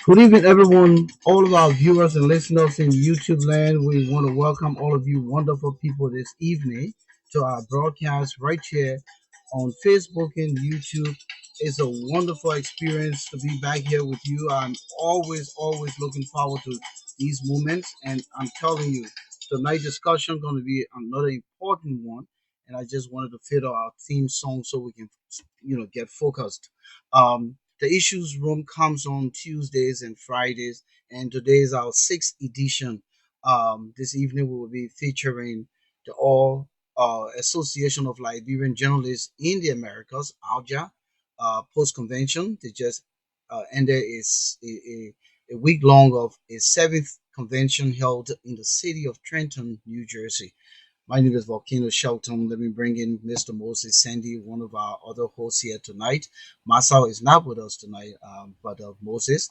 Good evening, everyone. All of our viewers and listeners in YouTube land, we want to welcome all of you wonderful people this evening to our broadcast right here on Facebook and YouTube. It's a wonderful experience to be back here with you. I'm always looking forward to these moments, and I'm telling you, tonight's discussion going to be another important one. And I just wanted to fit our theme song so we can, get focused. The Issues Room comes on Tuesdays and Fridays, and today is our sixth edition. This evening we will be featuring the All Association of Liberian Journalists in the Americas, ALJA, post convention. They just ended a week long of a seventh convention held in the city of Trenton, New Jersey. My name is Volcano Shelton. Let me bring in Mr. Moses Sandy, one of our other hosts here tonight. Marcel is not with us tonight, but Moses,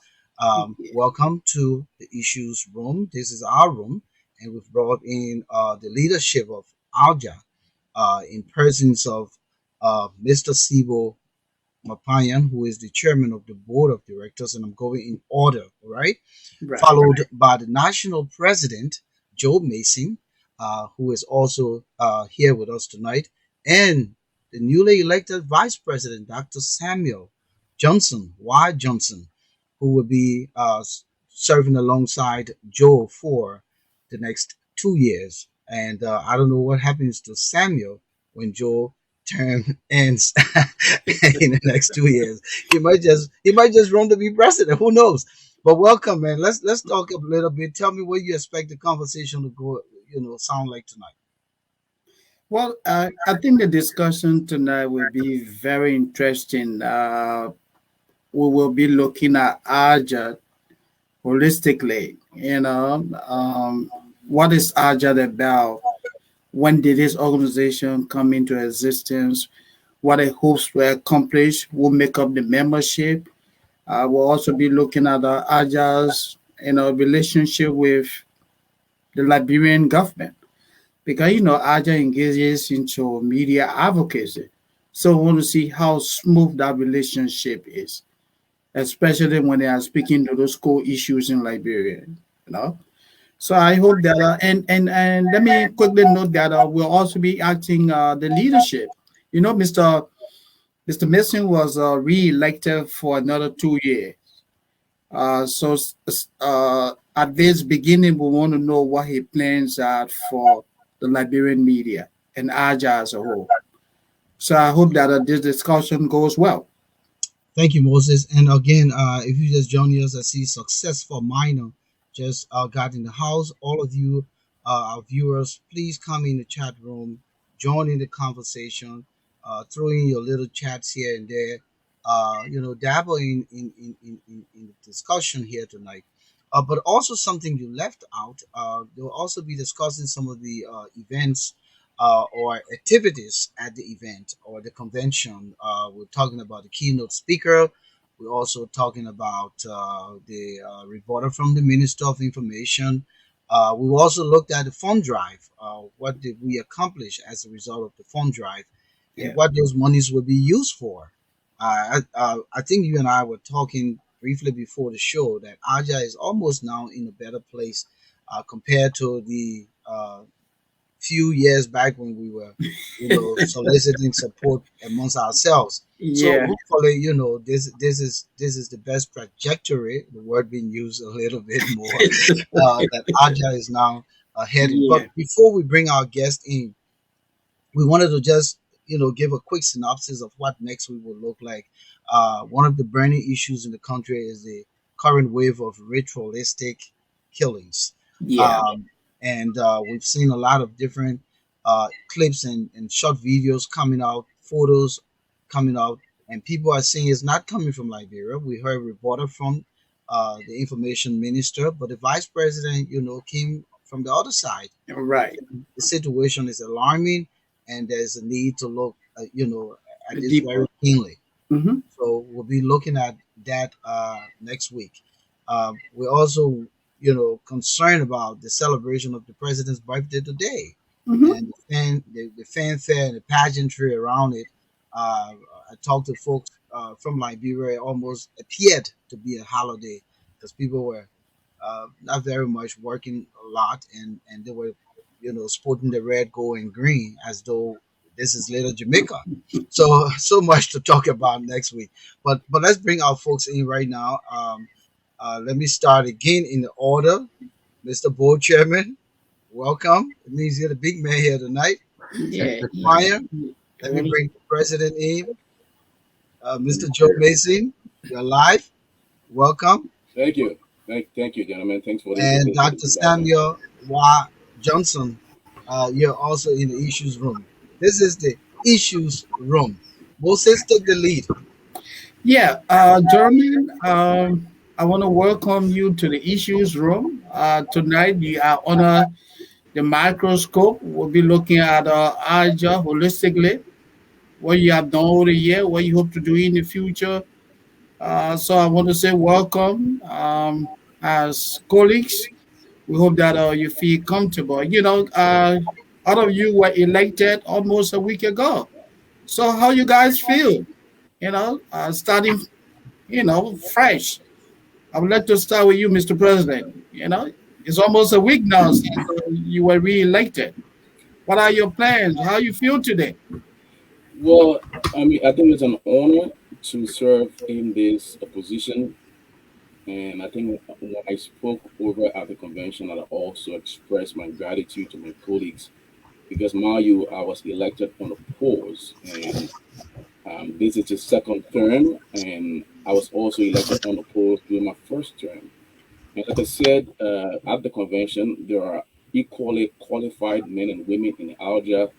welcome to the Issues Room. This is our room, and we've brought in the leadership of ALJA in presence of Mr. Seboe Maparyan, who is the chairman of the board of directors, and I'm going in order, all right? Right. Followed by the national president, Joe Mason, who is also here with us tonight, and the newly elected vice president, Dr. Samuel Johnson, Y. Johnson, who will be serving alongside Joe for the next 2 years. And I don't know what happens to Samuel when Joe term ends in the next 2 years. He might just run to be president. Who knows? But welcome, man. Let's talk a little bit. Tell me what you expect the conversation to go, sound like tonight. Well, I think the discussion tonight will be very interesting. We will be looking at ALJA holistically. What is ALJA about? When did this organization come into existence? What it hopes to accomplish? Who make up the membership? We'll also be looking at ALJA's relationship with the Liberian government. Because AJA engages into media advocacy. So we want to see how smooth that relationship is, especially when they are speaking to those core issues in Liberia. You know. So I hope that and let me quickly note that we'll also be acting the leadership. Mr. Mason was re-elected for another 2 years. At this beginning, we want to know what he plans out for the Liberian media and AJA as a whole. So I hope that this discussion goes well. Thank you, Moses. And again, if you just join us, I see Successful Minor just got in the house. All of you, our viewers, please come in the chat room, join in the conversation, throw in your little chats here and there. Dabble in the discussion here tonight. But also something you left out. They'll also be discussing some of the events or activities at the event or the convention. We're talking about the keynote speaker. We're also talking about the reporter from the Minister of Information. We also looked at the fund drive. What did we accomplish as a result of the fund drive, and Yeah. what those monies will be used for? I think you and I were talking briefly before the show that Aja is almost now in a better place compared to the few years back when we were, soliciting support amongst ourselves. So Yeah. hopefully, this is the best trajectory. The word being used a little bit more that Aja is now heading. But Yeah. before we bring our guest in, we wanted to just give a quick synopsis of what next week will look like. One of the burning issues in the country is the current wave of ritualistic killings. Yeah. Um, and we've seen a lot of different clips and short videos coming out, photos coming out, and people are saying it's not coming from Liberia. We heard a reporter from the information minister, but the vice president, came from the other side. Right. The situation is alarming, and there's a need to look, at this Deeper. very keenly. Hmm. So we'll be looking at that next week. We're also, concerned about the celebration of the president's birthday today, Hmm. and the fanfare and the pageantry around it. I talked to folks from Liberia; it almost appeared to be a holiday because people were not very much working a lot, and they were, sporting the red, gold, and green as though this is little Jamaica. So so much to talk about next week. But let's bring our folks in right now. Let me start again in the order. Mr. Board Chairman, welcome. It means you're the big man here tonight. Yeah, Fire. Let me bring the president in. Mr. Joe Mason, you're live. Welcome. Thank you. Thank you, gentlemen. Thanks for the And invitation to Dr. be back on. Samuel Y. Johnson, you're also in the issues room. This is the issues room. Moses, take the lead. yeah. German, I want to welcome you to the issues room. Tonight, we are under the microscope. We'll be looking at ALJA holistically, what you have done over the year, what you hope to do in the future. So I want to say welcome as colleagues. We hope that you feel comfortable. All of you were elected almost a week ago. So how you guys feel? Starting, fresh. I would like to start with you, Mr. President. It's almost a week now since you were re-elected. What are your plans? How you feel today? Well, I mean, I think it's an honor to serve in this position. And I think when I spoke over at the convention, I also expressed my gratitude to my colleagues because mind you, I was elected on a pause. And this is the second term. And I was also elected on a pause during my first term. And like I said at the convention, there are equally qualified men and women in ALJA,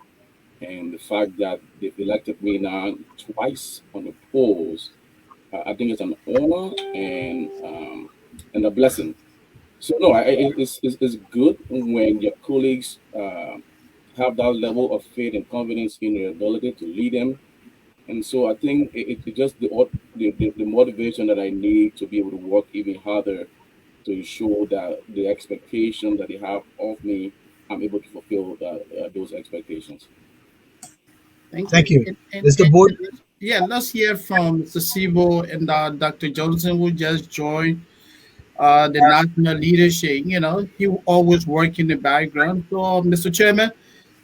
and the fact that they've elected me now twice on the polls, I think it's an honor and a blessing. So no, it's good when your colleagues have that level of faith and confidence in your ability to lead them. And so I think it's just the motivation that I need to be able to work even harder to ensure that the expectation that they have of me, I'm able to fulfill those expectations. Thank Thank you. you. And, Mr. Board. yeah, let's hear from Mr. Seboe and Dr. Johnson, who just joined the national leadership. He always work in the background. So, Mr. Chairman,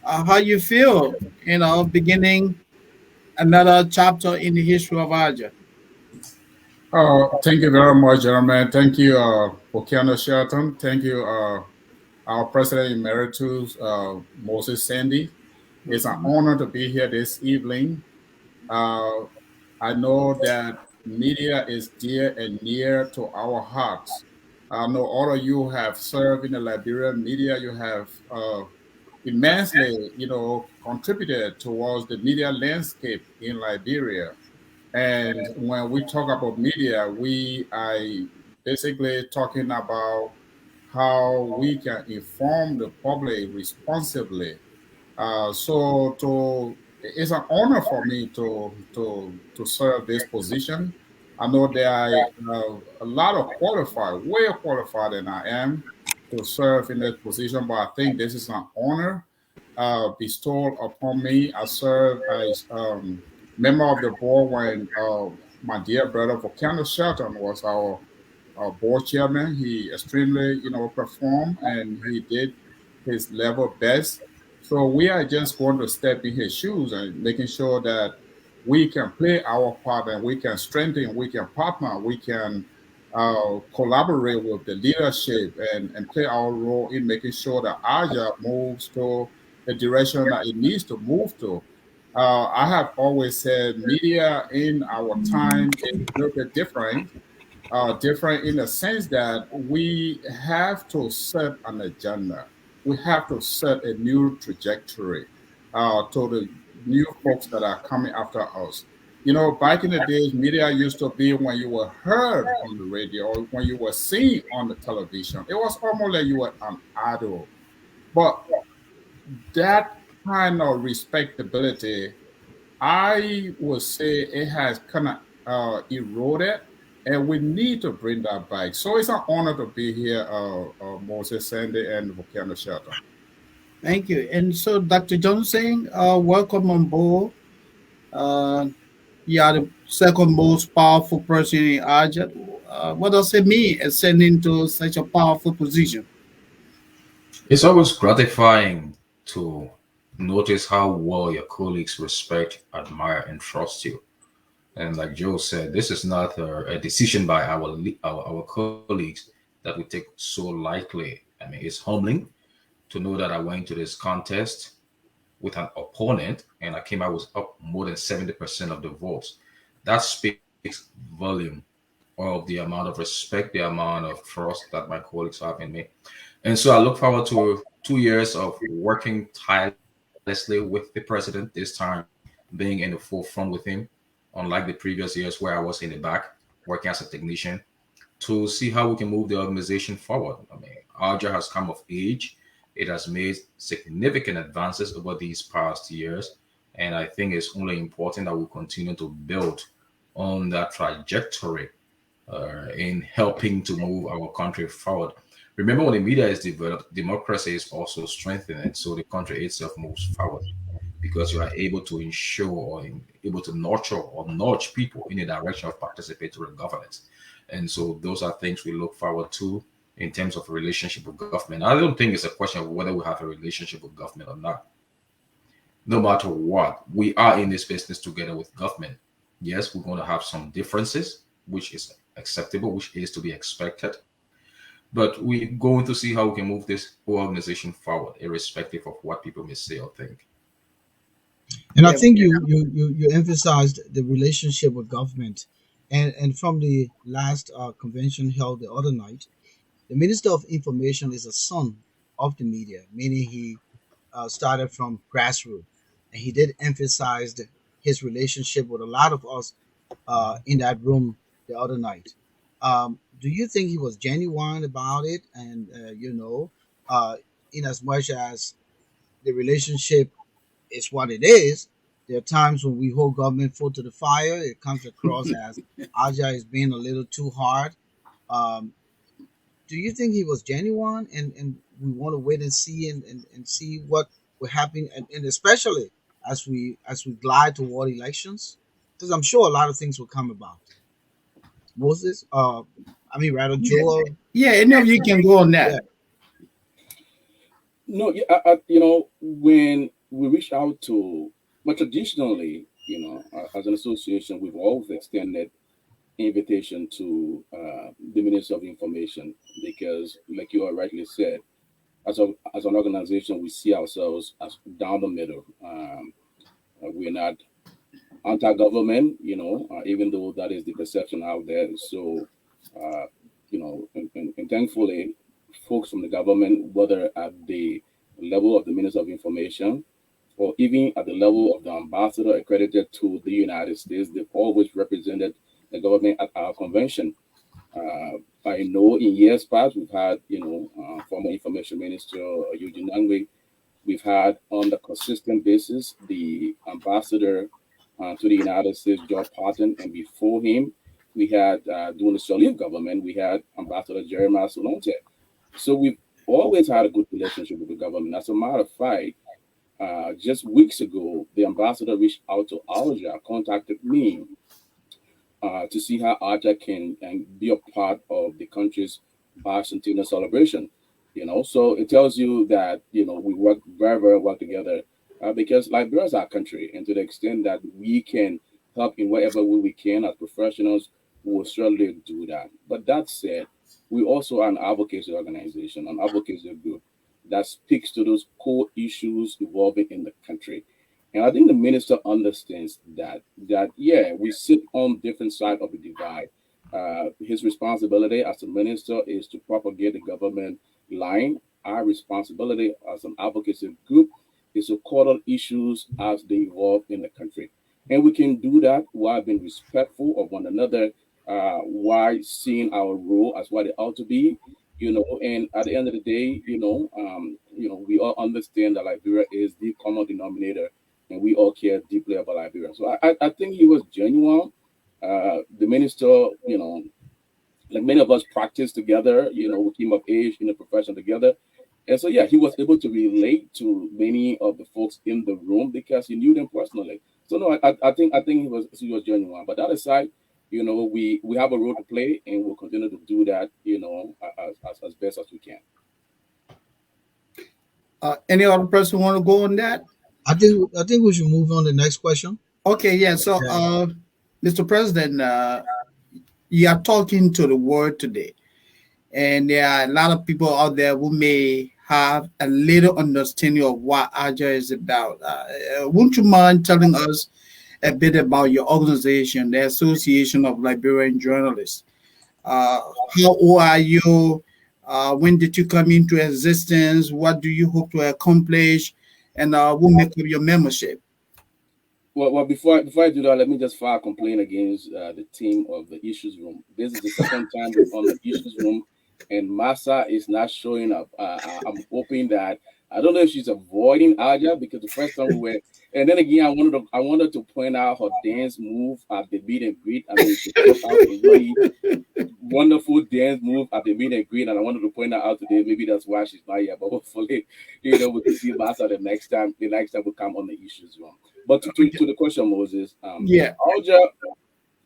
how you feel? Beginning another chapter in the history of Aja. Thank you very much, gentlemen. Thank you, Okeano Shelton. Thank you, our President Emeritus, Moses Sandy. It's an honor to be here this evening. Uh, I know that media is dear and near to our hearts. I know all of you have served in the Liberian media. You have immensely, contributed towards the media landscape in Liberia. And when we talk about media, we are basically talking about how we can inform the public responsibly. It's an honor for me to serve this position. I know there are a lot of qualified, way qualified than I am to serve in this position, but I think this is an honor bestowed upon me. I serve as member of the board when my dear brother Volcano Shelton was our board chairman. He extremely, performed and he did his level best. So we are just going to step in his shoes and making sure that we can play our part and we can strengthen, we can partner, we can collaborate with the leadership and play our role in making sure that AJA moves to the direction that it needs to move to. I have always said media in our time is a little bit different. Different in the sense that we have to set an agenda. We have to set a new trajectory to the new folks that are coming after us. Back in the days, media used to be when you were heard on the radio or when you were seen on the television. It was almost like you were an idol. But that kind of respectability, I would say it has kind of eroded, and we need to bring that back. So it's an honor to be here, Moses Sandy and Volcano Shelton. Thank you. And so, Dr. Johnson, welcome on board. Uh, you are the second most powerful person in Aja. what does it mean ascending to such a powerful position? It's always gratifying to notice how well your colleagues respect, admire, and trust you. And like Joe said, this is not a decision by our colleagues that we take so lightly. I mean, it's humbling to know that I went to this contest with an opponent and I came out with up more than 70% of the votes. That speaks volume of the amount of respect, the amount of trust that my colleagues have in me. And so I look forward to 2 years of working tirelessly with the president, this time being in the forefront with him, unlike the previous years where I was in the back working as a technician, to see how we can move the organization forward. I mean, ALJA has come of age. It has made significant advances over these past years. And I think it's only important that we continue to build on that trajectory in helping to move our country forward. Remember, when the media is developed, democracy is also strengthened, and so the country itself moves forward because you are able to ensure or able to nurture or nudge people in the direction of participatory governance. And so those are things we look forward to in terms of relationship with government. I don't think it's a question of whether we have a relationship with government or not. No matter what, we are in this business together with government. Yes, we're going to have some differences, which is acceptable, which is to be expected. But we're going to see how we can move this whole organization forward, irrespective of what people may say or think. And I Yeah, think you emphasized the relationship with government, and from the last convention held the other night, the Minister of Information is a son of the media, meaning he started from grassroots, and he did emphasize his relationship with a lot of us in that room the other night. Do you think he was genuine about it? And uh, in as much as the relationship is what it is, there are times when we hold government foot to the fire. It comes across as Aja is being a little too hard. Um, do you think he was genuine? And we want to wait and see and see what will happen, and especially as we glide toward elections, because I'm sure a lot of things will come about. Moses, I mean rather yeah, Joel, yeah. Any of you can go on yeah. that. No, yeah, when we reach out to, but traditionally, as an association, we've always extended invitation to the Minister of Information because, like you rightly said, as an organization, we see ourselves as down the middle. We're not anti-government, even though that is the perception out there. So, and thankfully, folks from the government, whether at the level of the Minister of Information or even at the level of the ambassador accredited to the United States, they've always represented the government at our convention. I know in years past we've had, former Information Minister Eugene Nangwe. We've had on the consistent basis the ambassador to the United States, George Patton, and before him, we had during the Sirleaf government, we had Ambassador Jeremiah Solonte. So we've always had a good relationship with the government. As a matter of fact, just weeks ago, the ambassador reached out to ALJA, contacted me to see how ALJA can and be a part of the country's bicentennial celebration. So it tells you that we work very very well together because Liberia is our country, and to the extent that we can help in whatever way we can as professionals, we will certainly do that. But that said, we also are an advocacy organization, an advocacy group that speaks to those core issues evolving in the country. And I think the minister understands that yeah, we sit on different side of the divide. His responsibility as a minister is to propagate the government line. Our responsibility as an advocacy group is to call out issues as they evolve in the country. And we can do that while being respectful of one another, while seeing our role as what it ought to be, and at the end of the day, we all understand that Liberia is the common denominator and we all care deeply about Liberia. So I think he was genuine. The minister, like many of us practiced together, we came of age in the profession together. And so, yeah, he was able to relate to many of the folks in the room because he knew them personally. So, no, I think he was genuine. But that aside, we have a role to play, and we'll continue to do that, as best as we can. Any other person want to go on that? I think we should move on to the next question. Okay, yeah. So, Yeah. Mr. President, you are talking to the world today, and there are a lot of people out there who may have a little understanding of what ALJA is about. Wouldn't you mind telling us a bit about your organization, the Association of Liberian Journalists? Uh, how old are you? When did you come into existence? What do you hope to accomplish? And who make up your membership? Well, before I do that, let me just file a complaint against the team of the issues room. This is the second time we're on the issues room, and Massa is not showing up. I'm hoping that, I don't know if she's avoiding Aja, because the first time we were, and then again, I wanted to point out her dance move at the meet and greet. I mean, she broke out a really wonderful dance move at the meet and greet, and I wanted to point that out today. Maybe that's why she's not here, but hopefully, we can see Massa the next time. The next time we come on the issues room. But to the question, Moses, Yeah. ALJA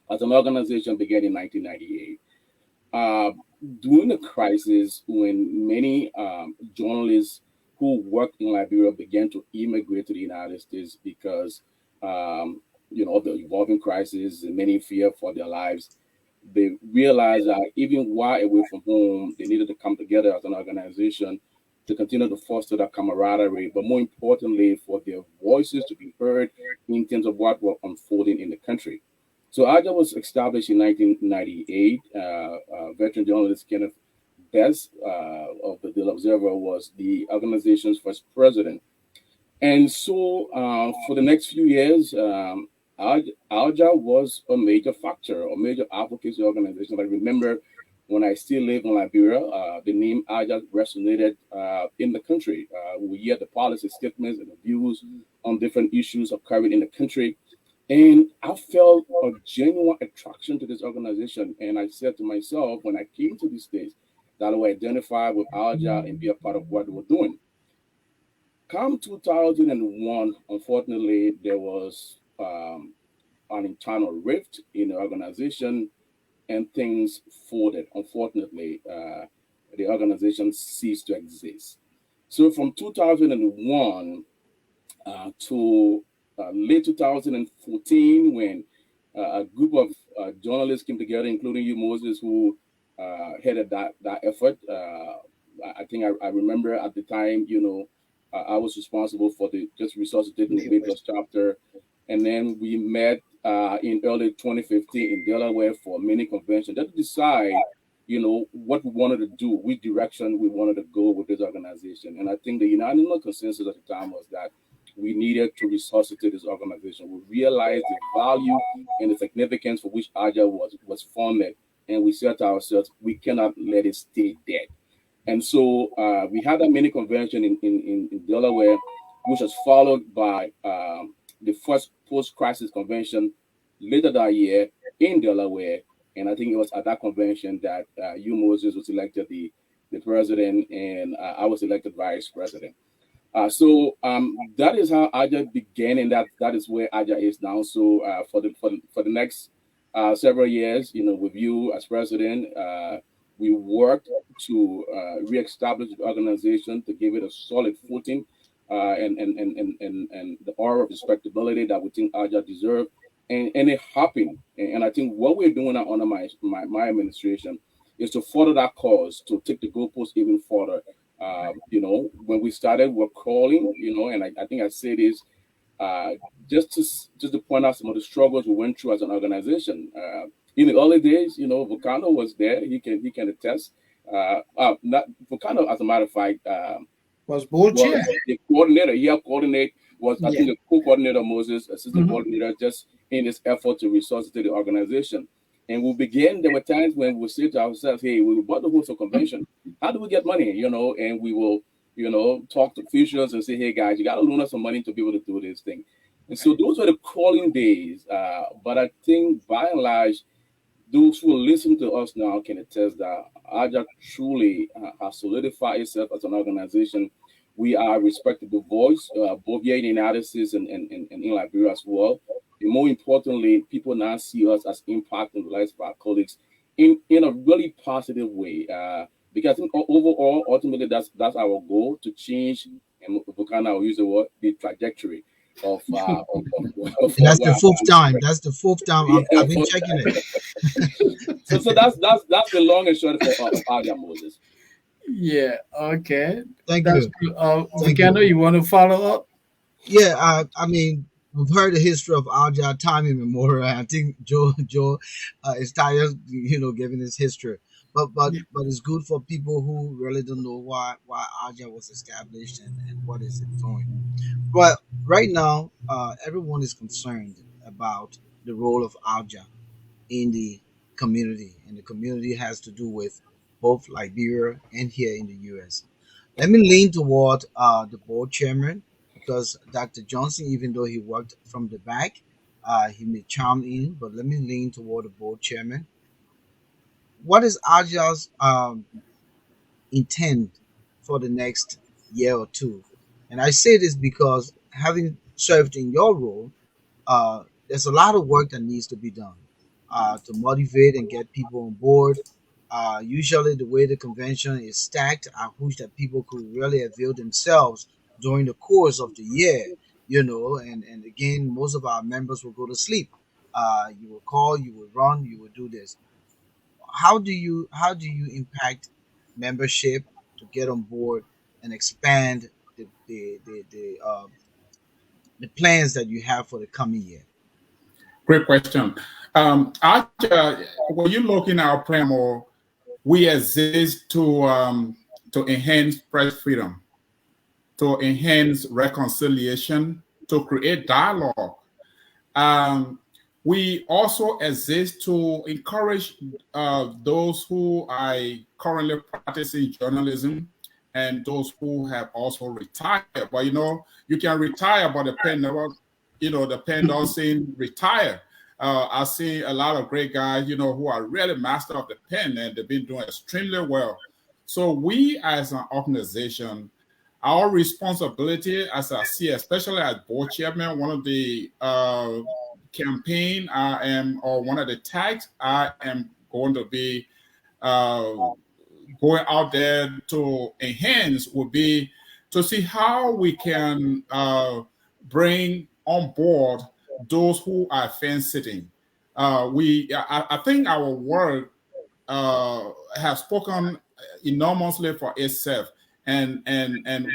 as an organization began in 1998. Uh, During the crisis, when many journalists who worked in Liberia began to immigrate to the United States because, of the evolving crisis, and many fear for their lives, they realized that even while away from home, they needed to come together as an organization to continue to foster that camaraderie, but more importantly, for their voices to be heard in terms of what was unfolding in the country. So ALJA was established in 1998. Veteran journalist Kenneth Best of the Daily Observer was the organization's first president. And so, for the next few years, ALJA was a major factor, a major advocacy organization. I remember when I still lived in Liberia, the name ALJA resonated in the country. We hear the policy statements and the views on different issues occurring in the country. And I felt a genuine attraction to this organization. And I said to myself, when I came to this stage, that I would identify with ALJA and be a part of what we're doing. Come 2001, unfortunately, there was an internal rift in the organization, and things folded. Unfortunately, the organization ceased to exist. So from 2001 to late 2014, when a group of journalists came together, including you, Moses, who headed that effort. I think I remember at the time, I was responsible for the just resuscitating the Lagos chapter, and then we met in early 2015 in Delaware for a mini convention just to decide, what we wanted to do, which direction we wanted to go with this organization. And I think the unanimous consensus at the time was that we needed to resuscitate this organization. We realized the value and the significance for which ALJA was founded, and we said to ourselves, we cannot let it stay dead. And so we had a mini convention in Delaware, which was followed by the first post-crisis convention later that year in Delaware. And I think it was at that convention that you, Moses, was elected the president, and I was elected vice president. So that is how ALJA began, and that is where ALJA is now. So for the next several years, with you as president, we worked to reestablish the organization, to give it a solid footing, and the aura of respectability that we think ALJA deserve, and it happened. And I think what we're doing now under my administration is to further that cause, to take the goalposts even further. When we started, we're crawling, and I think I say this uh, just to point out some of the struggles we went through as an organization. In the early days, Volcano was there. He can attest. Not Volcano, as a matter of fact, Was board was chair. the coordinator. He helped coordinate. Was, I Yeah. think, the co-coordinator Moses, assistant Hmm. coordinator, just in this effort to resuscitate the organization. And we began. There were times when we say to ourselves, "Hey, we bought the host of convention. How do we get money?" And we will, talk to officials and say, "Hey, guys, you got to loan us some money to be able to do this thing." And so those were the crawling days. But I think, by and large, those who listen to us now can attest that AJA truly has solidified itself as an organization. We are a respectable voice, both here in the United States and in Liberia as well. and more importantly, people now see us as impacting the lives of our colleagues in a really positive way. Because I think overall, ultimately, that's our goal to change, and if we can now use the word, the trajectory of That's the our fourth time. That's the fourth time yeah. I've been checking it. So that's the long and short of ALJA, Moses. Yeah, okay. Thank That's you. good. Thank you. Vicano, you want to follow up? Yeah, I mean, we've heard the history of Alja time immemorial. I think Joe is tired, giving his history. But it's good for people who really don't know why Alja was established and what is it doing. But right now, everyone is concerned about the role of Alja in the community, and the community has to do with both Liberia and here in the U.S. Let me lean toward the board chairman because Dr. Johnson, even though he worked from the back, he may chime in, but let me lean toward the board chairman. What is Aja's intent for the next year or two? And I say this because having served in your role, there's a lot of work that needs to be done to motivate and get people on board. Usually, the way the convention is stacked, I wish that people could really avail themselves during the course of the year, and again, most of our members will go to sleep. You will call, you will run, you will do this. How do you impact membership to get on board and expand the plans that you have for the coming year? Great question. When you look in our Premo, we exist to enhance press freedom, to enhance reconciliation, to create dialogue. Um, we also exist to encourage those who are currently practicing journalism and those who have also retired. But you can retire, but the pen doesn't retire. I've seen a lot of great guys, who are really master of the pen and they've been doing extremely well. So we as an organization, our responsibility, as I see, especially as board chairman, one of the campaign I am, or one of the tags I am going to be uh, going out there to enhance would be to see how we can bring on board those who are fence sitting. I think our work have spoken enormously for itself, and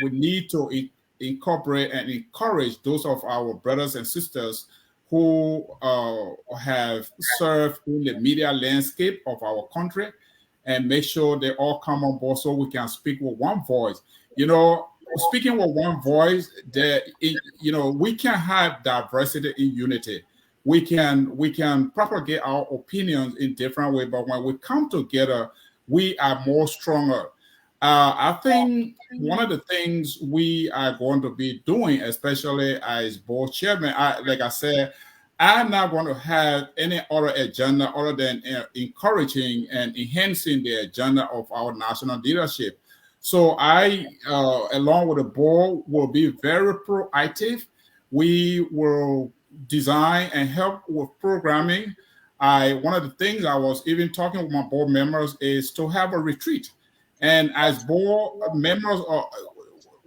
we need to incorporate and encourage those of our brothers and sisters who have served in the media landscape of our country, and make sure they all come on board so we can speak with one voice. Speaking with one voice, we can have diversity in unity. We can propagate our opinions in different ways, but when we come together, we are more stronger. I think one of the things we are going to be doing, especially as board chairman, like I said, I'm not going to have any other agenda other than encouraging and enhancing the agenda of our national leadership. So I, along with the board, will be very proactive. We will design and help with programming. One of the things I was even talking with my board members is to have a retreat. And as board members,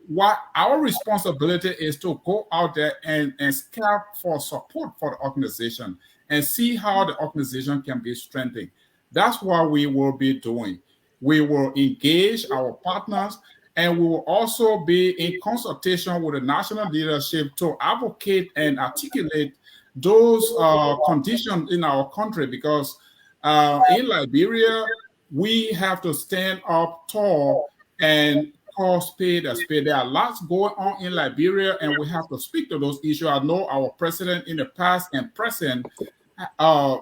what our responsibility is to go out there and scout for support for the organization and see how the organization can be strengthened. That's what we will be doing. We will engage our partners, and we will also be in consultation with the national leadership to advocate and articulate those conditions in our country, because in Liberia, we have to stand up tall and call spade a spade. There are lots going on in Liberia, and we have to speak to those issues. I know our president in the past and present uh,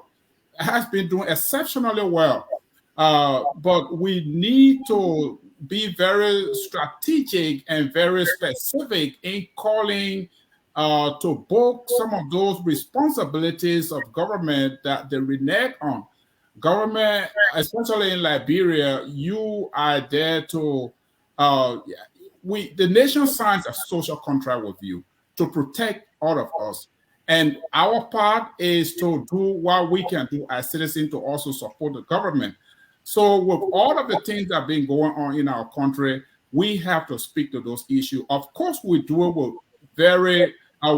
has been doing exceptionally well. But we need to be very strategic and very specific in calling to both some of those responsibilities of government that they renege on. Government, especially in Liberia, you are there to the nation signs a social contract with you to protect all of us. And our part is to do what we can do as citizens to also support the government. So with all of the things that have been going on in our country, we have to speak to those issues. Of course, we do it with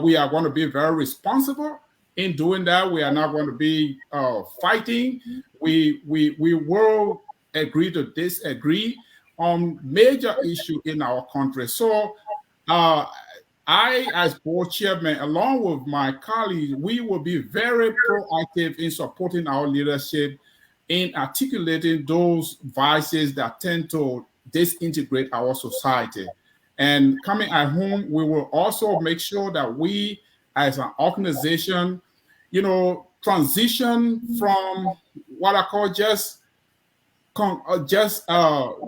we are going to be very responsible in doing that. We are not going to be fighting. We will agree to disagree on major issue in our country. So uh, I, as board chairman, along with my colleagues, we will be very proactive in supporting our leadership in articulating those vices that tend to disintegrate our society. And coming at home, we will also make sure that we, as an organization, transition from what I call just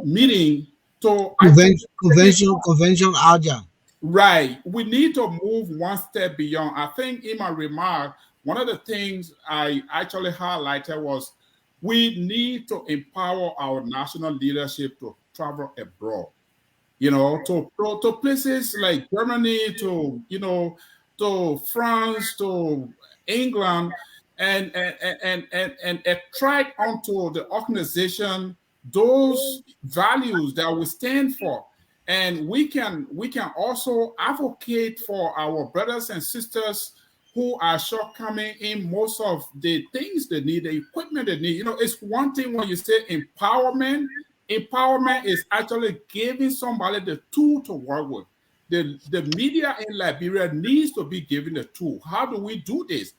meeting to actually Convention ALJA. right. We need to move one step beyond. I think in my remark, one of the things I actually highlighted was we need to empower our national leadership to travel abroad, to places like Germany, to France, to England, and attract onto the organization those values that we stand for. And we can also advocate for our brothers and sisters who are shortcoming in most of the things they need, the equipment they need. It's one thing when you say empowerment. Empowerment is actually giving somebody the tool to work with. The media in Liberia needs to be given the tool. How do we do this?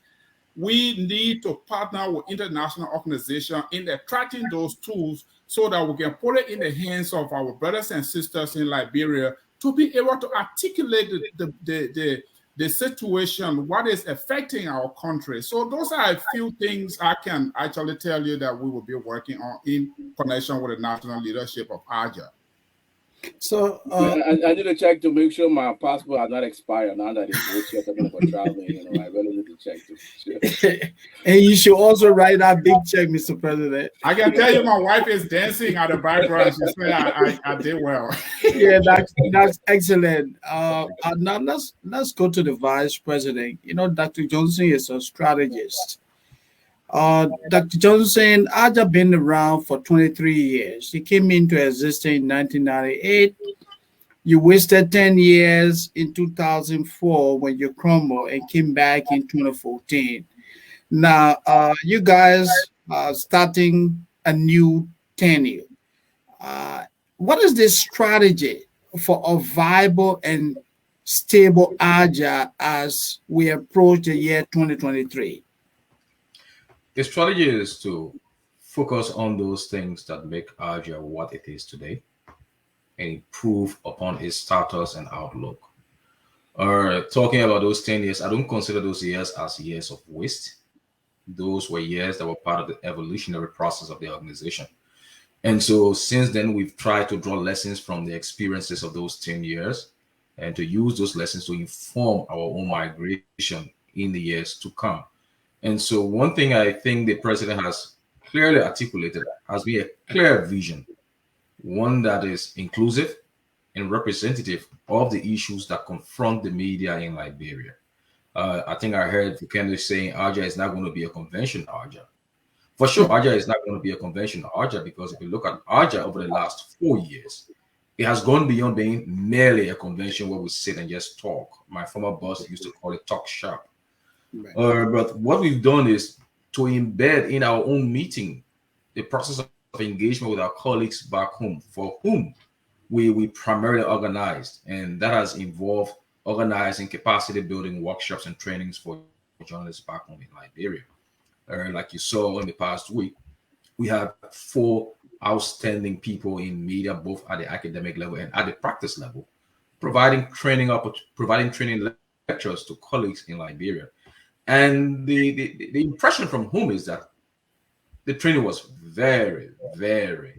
We need to partner with international organizations in attracting those tools so that we can put it in the hands of our brothers and sisters in Liberia to be able to articulate the situation, what is affecting our country. So those are a few things I can actually tell you that we will be working on in connection with the national leadership of ALJA. So I need to check to make sure my passport has not expired now that it's both yet talking about traveling. I really need to check to sure. and you should also write that big check, Mr. President. I can tell you my wife is dancing at the background. She said I did well. Yeah, that's excellent. Now let's go to the vice president. Dr. Johnson is a strategist. Dr. Johnson, ALJA been around for 23 years. He came into existence in 1998. You wasted 10 years in 2004 when you crumbled and came back in 2014. Now, you guys are starting a new tenure. What is the strategy for a viable and stable ALJA as we approach the year 2023? The strategy is to focus on those things that make ALJA what it is today and improve upon its status and outlook. Talking about those 10 years, I don't consider those years as years of waste. Those were years that were part of the evolutionary process of the organization. And so since then, we've tried to draw lessons from the experiences of those 10 years and to use those lessons to inform our own migration in the years to come. And so one thing I think the president has clearly articulated has been a clear vision, one that is inclusive and representative of the issues that confront the media in Liberia. I think I heard Fukende saying ALJA is not going to be a convention ALJA. For sure, ALJA is not going to be a convention ALJA because if you look at ALJA over the last 4 years, it has gone beyond being merely a convention where we sit and just talk. My former boss used to call it talk shop. Right. But what we've done is to embed in our own meeting the process of engagement with our colleagues back home, for whom we primarily organized, and that has involved organizing capacity building workshops and trainings for journalists back home in Liberia. Like you saw in the past week, we had 4 outstanding people in media, both at the academic level and at the practice level, providing training lectures to colleagues in Liberia. And the impression from whom is that the training was very, very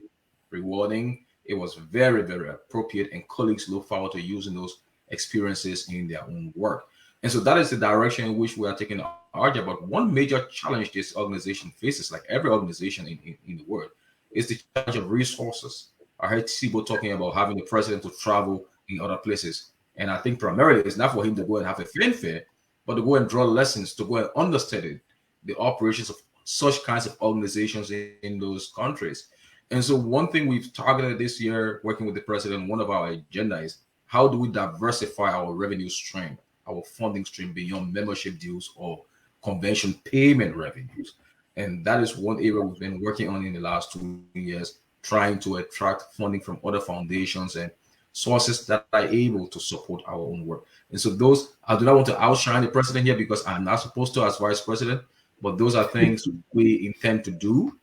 rewarding. It was very, very appropriate, and colleagues look forward to using those experiences in their own work. And so that is the direction in which we are taking ALJA. But one major challenge this organization faces, like every organization in the world, is the challenge of resources. I heard Seboe talking about having the president to travel in other places. And I think primarily it's not for him to go and have a fanfare, but to go and draw lessons, to go and understand the operations of such kinds of organizations in those countries. And so, one thing we've targeted this year, working with the president, one of our agenda is how do we diversify our revenue stream, our funding stream beyond membership dues or convention payment revenues. And that is one area we've been working on in the last 2 years, trying to attract funding from other foundations and sources that are able to support our own work. And so those, I do not want to outshine the president here because I'm not supposed to as vice president, but those are things we intend to do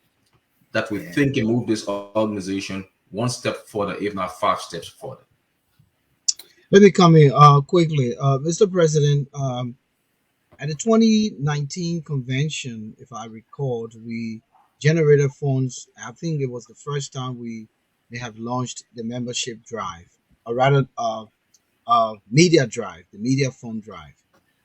that we Yeah. think can move this organization one step further, if not 5 steps further. Let me come in quickly. Mr. President, at the 2019 convention, if I recalled, we generated funds. I think it was the first time we may have launched the membership drive, or rather, media drive, the media fund drive.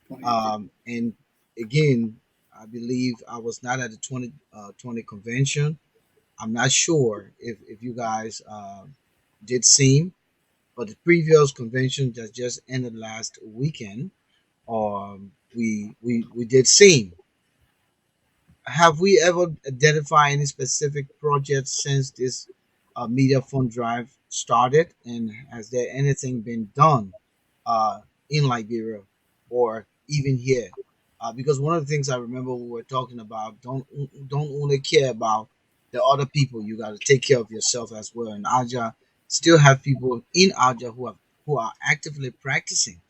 2018. And again, I believe I was not at the 2020 convention. I'm not sure if you guys did same, but the previous convention that just ended last weekend, we did same. Have we ever identified any specific projects since this media fund drive started, and has there anything been done uh, in Liberia or even here? Because one of the things I remember we were talking about, don't only care about the other people, you got to take care of yourself as well. And ALJA still have people in ALJA who are actively practicing.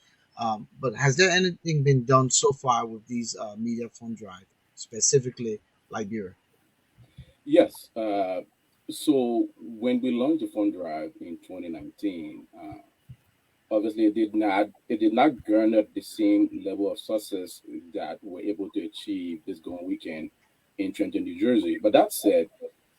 But has there anything been done so far with these media fund drive, specifically Liberia? Yes. So when we launched the fund drive in 2019, obviously it did not garner the same level of success that we were able to achieve this going weekend in Trenton, New Jersey. But that said,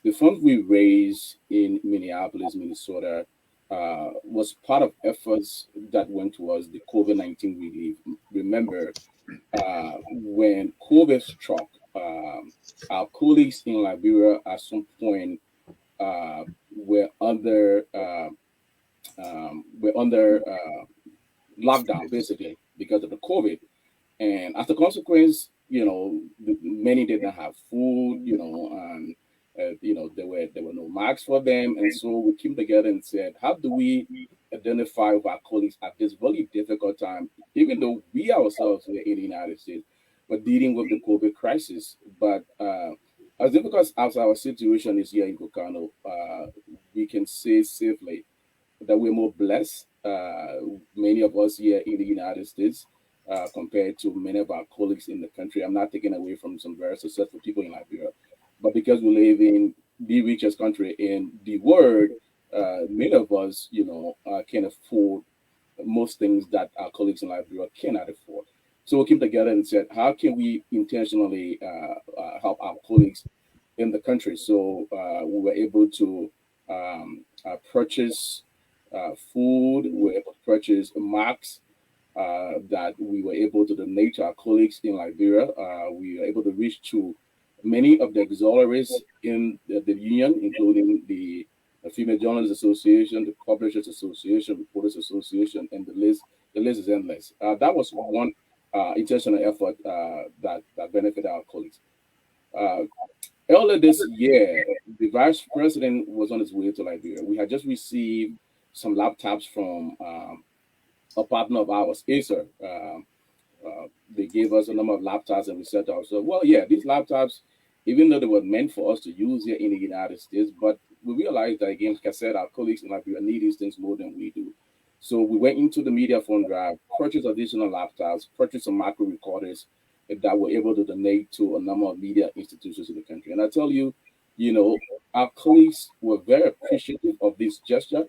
the funds we raised in Minneapolis, Minnesota, was part of efforts that went towards the COVID-19 relief. Remember, when COVID struck, our colleagues in Liberia at some point were under lockdown basically because of the COVID. And as a consequence, many didn't have food, and there were no marks for them, and so we came together and said, how do we identify with our colleagues at this very difficult time, even though we ourselves here in the United States were dealing with the COVID crisis, but as difficult as our situation is here in Kokano, we can say safely that we're more blessed, many of us here in the United States, compared to many of our colleagues in the country. I'm not taking away from some very successful people in Liberia, but because we live in the richest country in the world, many of us, can afford most things that our colleagues in Liberia cannot afford. So we came together and said, how can we intentionally help our colleagues in the country? So we were able to purchase food, we were able to purchase masks that we were able to donate to our colleagues in Liberia. We were able to reach to many of the auxiliaries in the union, including the Female Journalists Association, the Publishers Association, Reporters Association, and the list is endless. That was one intentional effort that benefited our colleagues. Uh, Earlier this year, the vice president was on his way to Liberia. We had just received some laptops from a partner of ours, Acer. They gave us a number of laptops, and we said to ourselves, well, yeah, these laptops, even though they were meant for us to use here in the United States, but we realized that, again, like I said, our colleagues in Liberia need these things more than we do. So we went into the media fund drive, purchased additional laptops, purchased some macro recorders that were able to donate to a number of media institutions in the country. And I tell you, our colleagues were very appreciative of this gesture.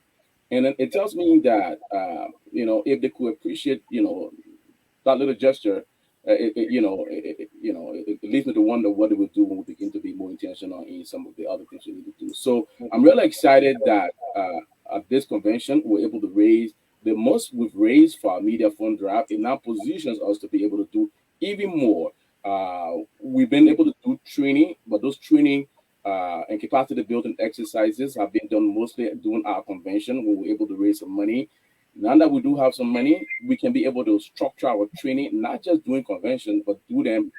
And then it tells me that, if they could appreciate, that little gesture, it leads me to wonder what it will do when we begin to be more intentional in some of the other things we need to do. So I'm really excited that at this convention we're able to raise the most we've raised for our media fund drive. It now positions us to be able to do even more. We've been able to do training, but those training and capacity building exercises have been done mostly during our convention when we were able to raise some money. Now that we do have some money, we can be able to structure our training, not just doing conventions, but do them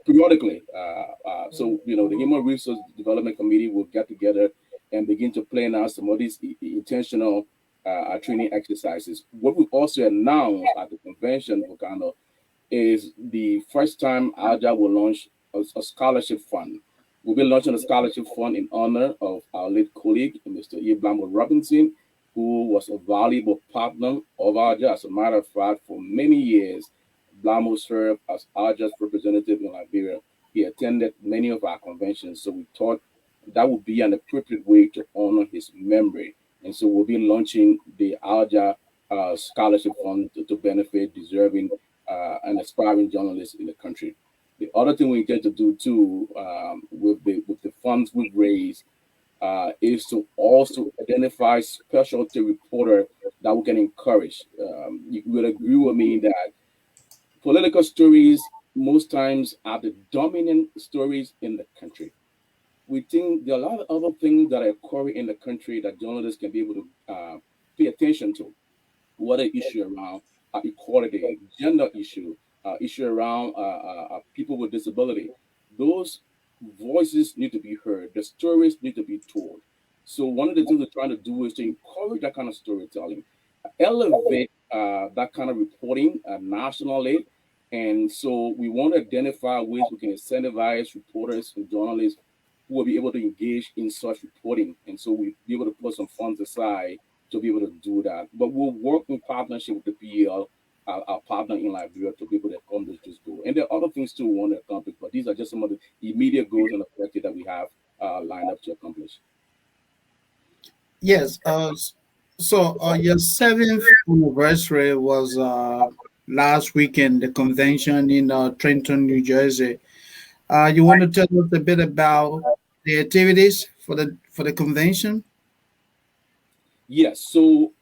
periodically. So, the Human Resource Development Committee will get together and begin to plan out some of these intentional training exercises. What we also announced at the convention, Volcano, is the first time ALJA will launch a scholarship fund. We'll be launching a scholarship fund in honor of our late colleague, Mr. Ibrahim Robinson, who was a valuable partner of ALJA. As a matter of fact, for many years, Blamo served as ALJA's representative in Liberia. He attended many of our conventions, so we thought that would be an appropriate way to honor his memory. And so we'll be launching the ALJA scholarship fund to benefit deserving and aspiring journalists in the country. The other thing we intend to do too, with the funds we've raised, is to also identify specialty reporter that we can encourage. You will agree with me that political stories most times are the dominant stories in the country. We think there are a lot of other things that are occurring in the country that journalists can be able to pay attention to. What an issue around equality, gender issue around people with disability. Those voices need to be heard. The stories need to be told. So one of the things we're trying to do is to encourage that kind of storytelling, elevate that kind of reporting nationally. And so we want to identify ways we can incentivize reporters and journalists who will be able to engage in such reporting. And so we be able to put some funds aside to be able to do that. But we'll work in partnership with the PEL, our partner in Liberia, to be able to accomplish this goal. And there are other things too we want to accomplish, but these are just some of the immediate goals and objectives that we have lined up to accomplish. Yes. So your seventh anniversary was last weekend, the convention in Trenton, New Jersey. You want to tell us a bit about the activities for the convention? Yes. So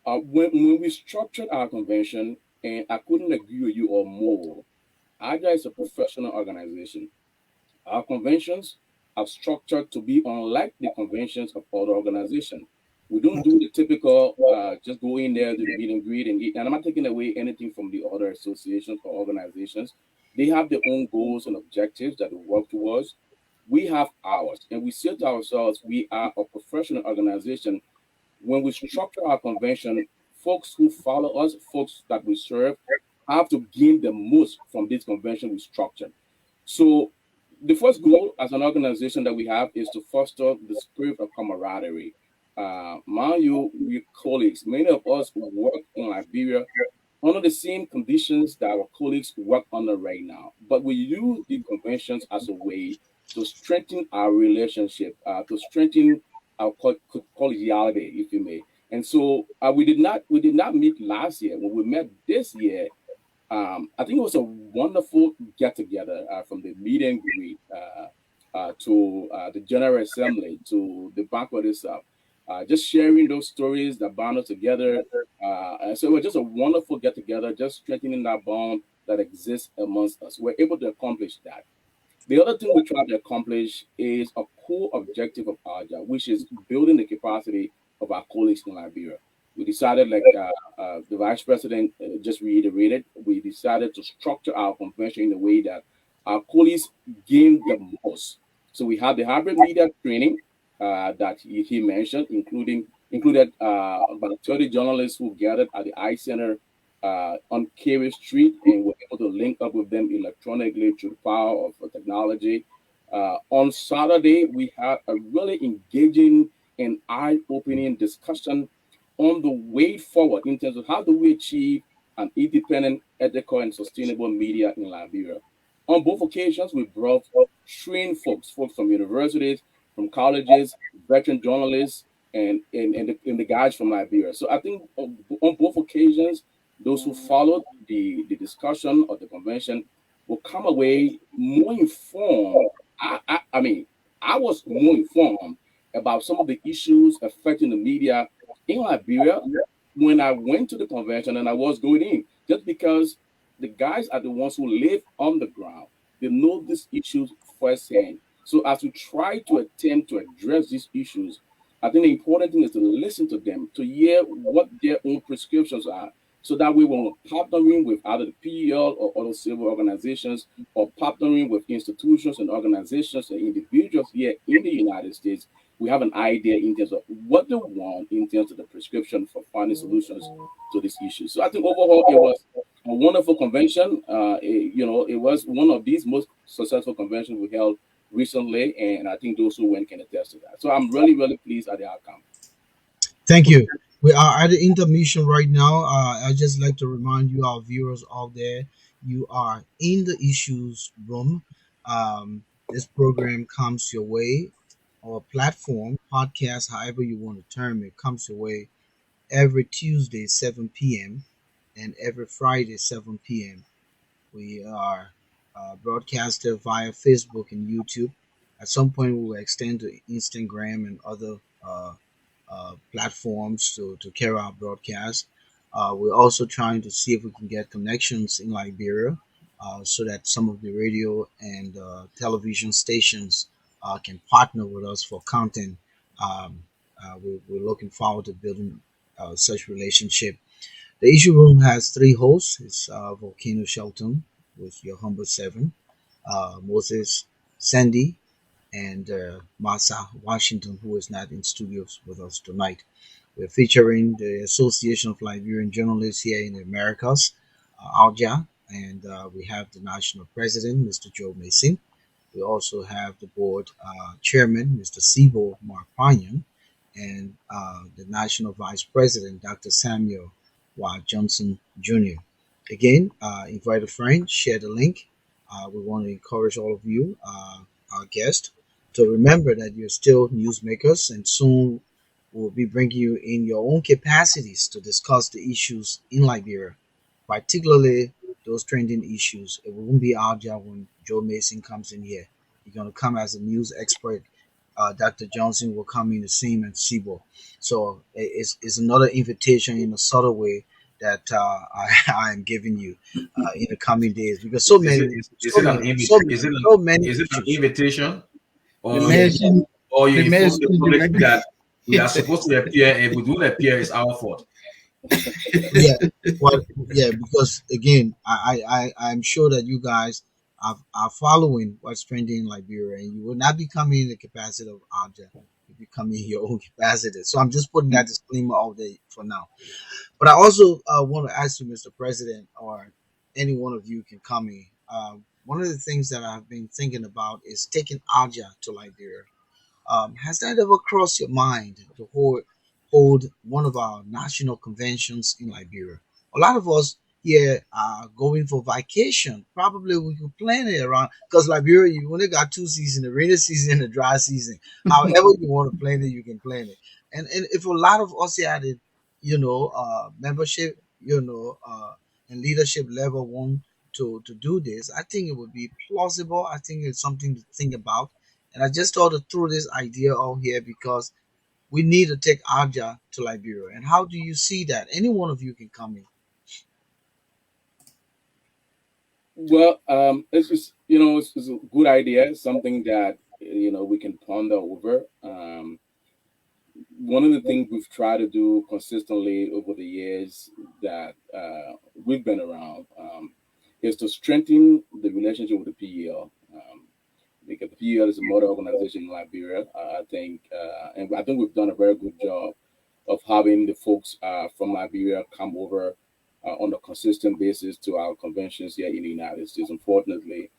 when we structured our convention, and I couldn't agree with you or more, AGA is a professional organization. Our conventions are structured to be unlike the conventions of other organizations. We don't do the typical just go in there, do the meet and greet, and eat. And I'm not taking away anything from the other associations or organizations. They have their own goals and objectives that they work towards. We have ours, and we say to ourselves, we are a professional organization. When we structure our convention, folks who follow us, folks that we serve, have to gain the most from this convention we structured. So the first goal as an organization that we have is to foster the spirit of camaraderie. Mind you, we colleagues, many of us who work in Liberia under the same conditions that our colleagues work under right now. But we use the conventions as a way to strengthen our relationship, to strengthen our collegiality, if you may. And so we did not meet last year. When we met this year, I think it was a wonderful get together from the meet and greet to the General Assembly to the banquet itself. Just sharing those stories that bound us together. And so it was just a wonderful get together, just strengthening that bond that exists amongst us. We're able to accomplish that. The other thing we try to accomplish is a core objective of ALJA, which is building the capacity of our colleagues in Liberia. We decided, like the vice president just reiterated, we decided to structure our convention in a way that our colleagues gain the most. So we have the hybrid media training that he mentioned, included about 30 journalists who gathered at the I Center on Carey Street, and we're able to link up with them electronically through the power of technology. On Saturday, we had a really engaging and eye-opening discussion on the way forward in terms of how do we achieve an independent, ethical, and sustainable media in Liberia. On both occasions, we brought trained folks from universities, from colleges, veteran journalists, and the guys from Liberia. So I think on both occasions, those who followed the discussion of the convention will come away more informed. I mean, I was more informed about some of the issues affecting the media in Liberia when I went to the convention and I was going in, just because the guys are the ones who live on the ground. They know these issues firsthand. So as we try to attempt to address these issues, I think the important thing is to listen to them, to hear what their own prescriptions are, so that we will partnering with either the PEL or other civil organizations, or partnering with institutions and organizations and individuals here in the United States. We have an idea in terms of what they want in terms of the prescription for finding solutions to this issue. So I think overall it was a wonderful convention. It was one of these most successful conventions we held recently, and I think those who went can attest to that. So I'm really, really pleased at the outcome. Thank you. We are at the intermission right now. I just like to remind you, our viewers out there, you are in the issues room. This program comes your way, or platform, podcast, however you want to term it, comes your way every Tuesday, 7 p.m., and every Friday, 7 p.m. We are broadcasted via Facebook and YouTube. At some point, we will extend to Instagram and other platforms to carry out broadcast. We're also trying to see if we can get connections in Liberia, so that some of the radio and television stations can partner with us for content. We're looking forward to building such relationship. The issue room has three hosts. It's Volcano Shelton with your humble seven, Moses, Sandy, and Masa Washington, who is not in studios with us tonight. We're featuring the Association of Liberian Journalists here in the Americas, ALJA, and we have the national president, Mr. Joe Mason. We also have the board chairman, Mr. Seboe Maparyan, and the national vice president, Dr. Samuel Johnson Jr. Again, invite a friend, share the link. We want to encourage all of you, our guests, to remember that you're still newsmakers, and soon we'll be bringing you in your own capacities to discuss the issues in Liberia, particularly those trending issues. It won't be our job when Joe Mason comes in here. You're going to come as a news expert. Dr. Johnson will come in the same and Sebo. So it's another invitation in a subtle way that I am giving you in the coming days, because Is it an is it an issues. invitation, The or Yeah, Mason, you the inform the Mason public direct. that we are supposed to appear, and if we don't appear, it's our fault? yeah. Well, yeah, because again, I'm sure that you guys are following what's trending in Liberia, and you will not be coming in the capacity of Aja. You'll be coming in your own capacity. So I'm just putting that disclaimer out there for now. But I also want to ask you, Mr. President, or any one of you can come in. One of the things that I've been thinking about is taking Aja to Liberia. Has that ever crossed your mind to hold one of our national conventions in Liberia? A lot of us here are going for vacation. Probably we could plan it around, because Liberia, you only got two seasons: the rainy season and the dry season. However you want to plan it, you can plan it. And if a lot of us here at the, membership, and leadership level want to do this, I think it would be plausible. I think it's something to think about, and I just thought to throw this idea out here because we need to take Aja to Liberia. And how do you see that? Any one of you can come in. Well, it's just, it's a good idea, something that we can ponder over. One of the things we've tried to do consistently over the years that we've been around, is to strengthen the relationship with the PEL. Because the PEL is a mother organization in Liberia. And I think we've done a very good job of having the folks from Liberia come over on a consistent basis to our conventions here in the United States. Unfortunately,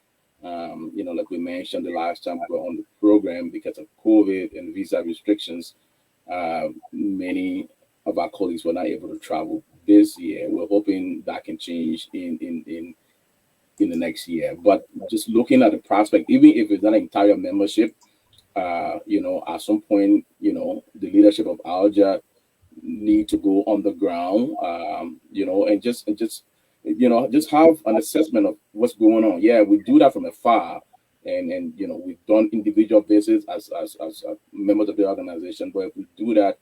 like we mentioned the last time we were on the program, because of COVID and visa restrictions, many of our colleagues were not able to travel this year. We're hoping that can change in the next year. But just looking at the prospect, even if it's not an entire membership, at some point, the leadership of ALJA need to go on the ground, and just have an assessment of what's going on. Yeah, we do that from afar, and we've done individual visits as members of the organization. But if we do that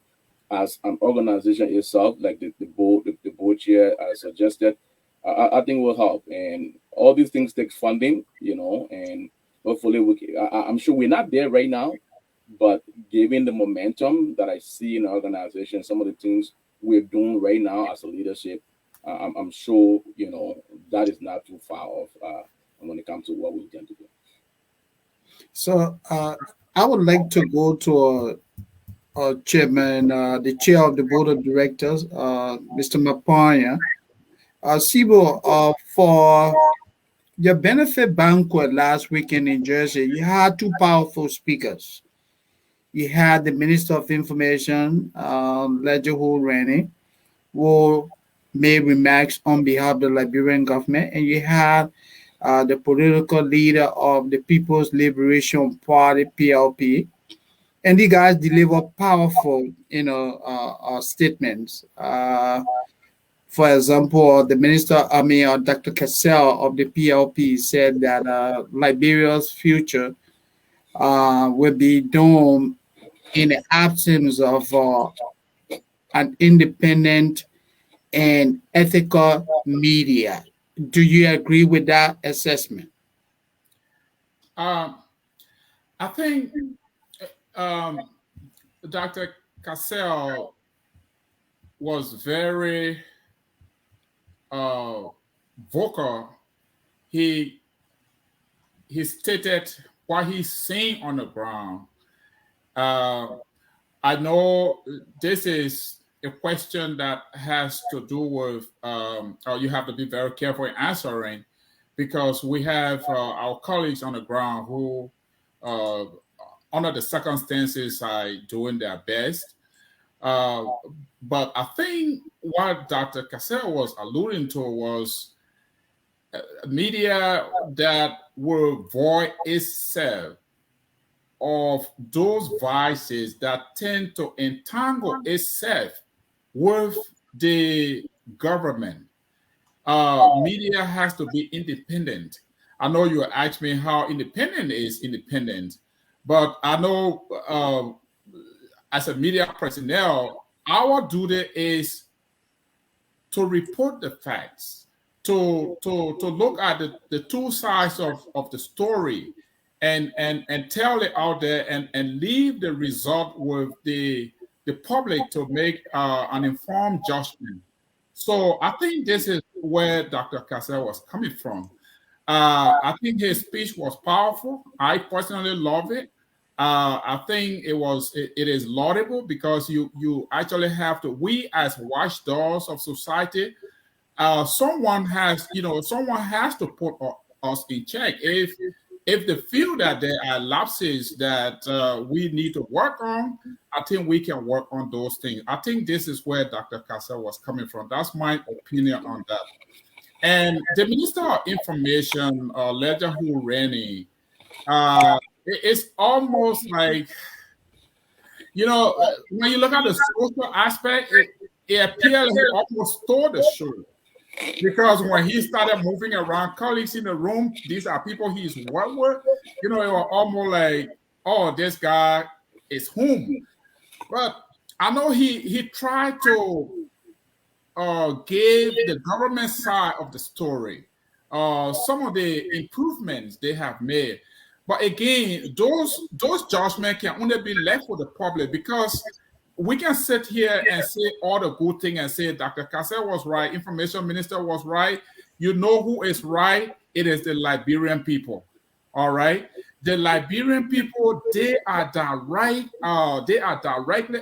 as an organization itself, like the board chair suggested, I think will help. And all these things take funding, and hopefully I'm sure we're not there right now, But given the momentum that I see in the organization, some of the things we're doing right now as a leadership, I'm sure that is not too far off when it comes to what we intend to do. So I would like to go to chairman, the chair of the board of directors, Mr. Maparyan. Seboe, for your benefit banquet last weekend in Jersey, you had two powerful speakers. You had the Minister of Information, Ledger Rennie, who made remarks on behalf of the Liberian government, and you had the political leader of the People's Liberation Party (PLP), and you guys deliver powerful, statements. For example, the minister, Dr. Cassell of the PLP said that Liberia's future will be doomed in the absence of an independent and ethical media. Do you agree with that assessment? Um, I think um, Dr. Cassell was very uh, vocal. He he stated what he's seeing on the ground. Uh, I know this is a question that has to do with, or you have to be very careful in answering, because we have our colleagues on the ground who, uh, under the circumstances, are doing their best. Uh, but I think what Dr. Cassell was alluding to was media that will void itself of those vices that tend to entangle itself with the government. Media has to be independent. I know you asked me how independent is independent, but I know as a media personnel, our duty is to report the facts, to look at the two sides of the story and tell it out there and leave the result with the public to make an informed judgment. So I think this is where Dr. Cassell was coming from. I think his speech was powerful. I personally love it. I think it is laudable because you actually have to, we as watchdogs of society, someone has to put us in check. If they feel that there are lapses that we need to work on, I think we can work on those things. I think this is where Dr. Cassell was coming from. That's my opinion on that. And the Minister of Information, Ledger Rennie, it's almost like, when you look at the social aspect, it appears he almost stole the show. Because when he started moving around, colleagues in the room, these are people he's worked with, it was almost like, oh, this guy is whom. But I know he tried to give the government side of the story, some of the improvements they have made. But again, those judgments can only be left with the public, because we can sit here and say all the good things and say Dr. Cassell was right, Information Minister was right. You know who is right? It is the Liberian people. All right. The Liberian people, they are directly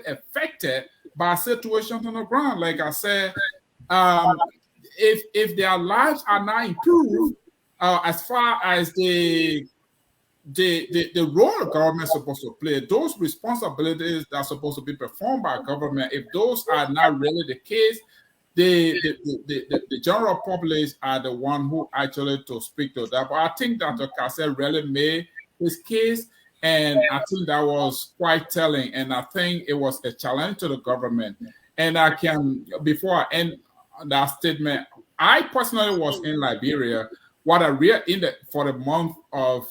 affected by situations on the ground. Like I said, if their lives are not improved, as far as the role the government is supposed to play, those responsibilities that are supposed to be performed by government, if those are not really the case, the general public are the one who actually to speak to that. But I think Dr. Cassell really made his case, and I think that was quite telling. And I think it was a challenge to the government. And I can, before I end that statement, I personally was in Liberia. What I read for the month of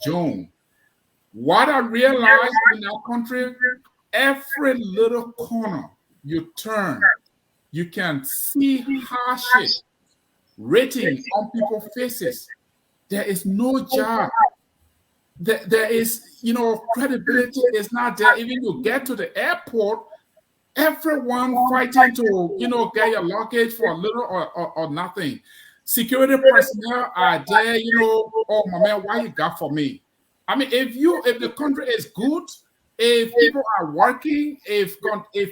June. What I realized in our country, every little corner you turn, you can see hardship written on people's faces. There is no job. there is, credibility is not there. Even you get to the airport, everyone fighting to, get your luggage for a little or nothing. Security personnel are there, oh my man, why you got for me? I mean, if the country is good, if people are working, if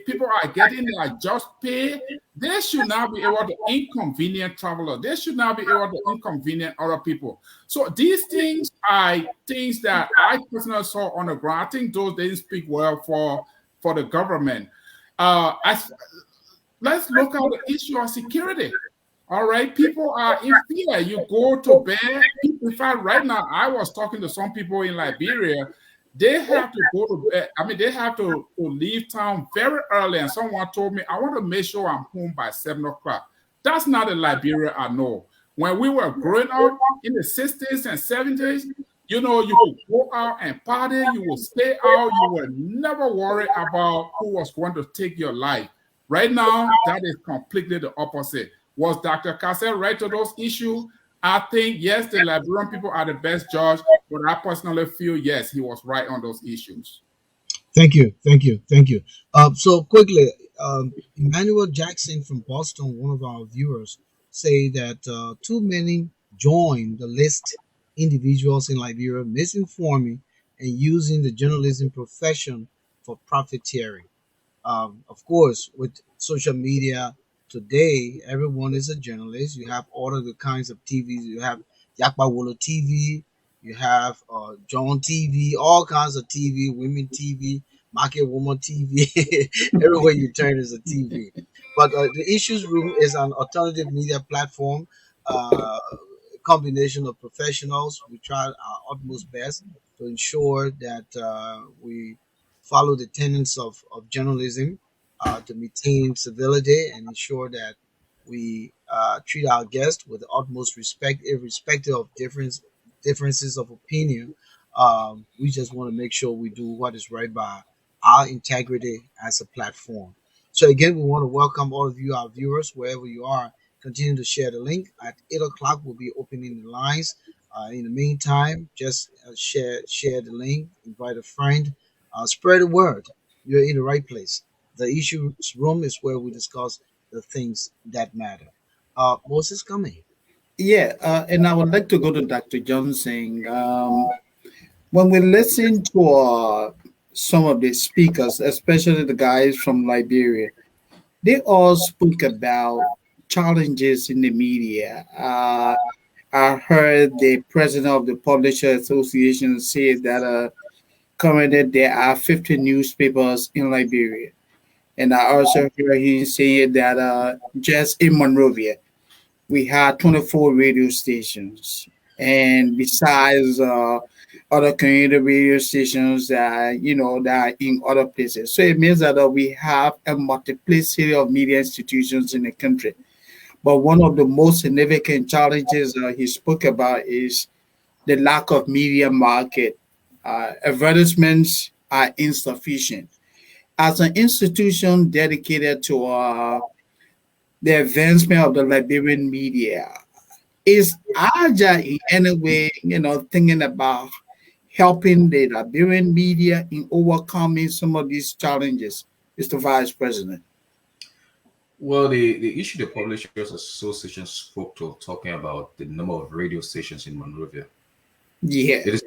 people are getting their just pay, they should not be able to inconvenience travelers. They should not be able to inconvenience other people. So these things are things that I personally saw on the ground. I think those didn't speak well for the government. As let's look at the issue of security. All right, people are in fear. You go to bed. In fact, right now, I was talking to some people in Liberia. They have to go to bed. I mean, they have to leave town very early. And someone told me, I want to make sure I'm home by 7 o'clock. That's not the Liberia I know. When we were growing up in the 60s and 70s, you could go out and party, you would stay out, you would never worry about who was going to take your life. Right now, that is completely the opposite. Was Dr. Cassell right to those issues? I think, yes, the Liberian people are the best judge, but I personally feel, yes, he was right on those issues. Thank you, thank you, thank you. So quickly, Emmanuel Jackson from Boston, one of our viewers, say that too many join the list individuals in Liberia misinforming and using the journalism profession for profiteering. Of course, with social media today, everyone is a journalist. You have all of the kinds of TVs. You have Yakbawolo TV, you have John TV, all kinds of TV, women TV, market woman TV. Everywhere you turn is a TV. But the Issues Room is an alternative media platform, combination of professionals. We try our utmost best to ensure that we follow the tenets of journalism, to maintain civility and ensure that we treat our guests with the utmost respect, irrespective of differences of opinion. We just want to make sure we do what is right by our integrity as a platform. So again, we want to welcome all of you, our viewers, wherever you are. Continue to share the link. At 8 o'clock, we'll be opening the lines. In the meantime, just share the link, invite a friend, spread the word. You're in the right place. The issues room is where we discuss the things that matter. Moses coming. Yeah, and I would like to go to Dr. Johnson. When we listen to some of the speakers, especially the guys from Liberia, they all spoke about challenges in the media. I heard the president of the Publisher Association say that currently there are 50 newspapers in Liberia. And I also heard him say that just in Monrovia, we had 24 radio stations. And besides other community radio stations that, that are in other places. So it means that we have a multiplicity of media institutions in the country. But one of the most significant challenges he spoke about is the lack of media market. Advertisements are insufficient. As an institution dedicated to the advancement of the Liberian media, is ALJA in any way, thinking about helping the Liberian media in overcoming some of these challenges, Mr. Vice President? Well, the issue the Publishers Association spoke to, talking about the number of radio stations in Monrovia. Yeah. It is,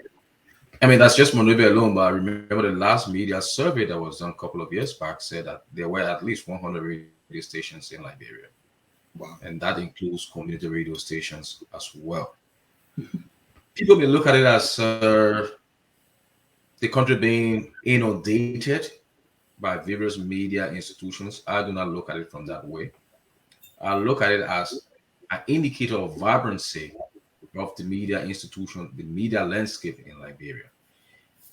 I mean, that's just Monrovia alone, but I remember the last media survey that was done a couple of years back said that there were at least 100 radio stations in Liberia. Wow. And that includes community radio stations as well. People may look at it as the country being inundated by various media institutions. I do not look at it from that way. I look at it as an indicator of vibrancy of the media institution, the media landscape in Liberia.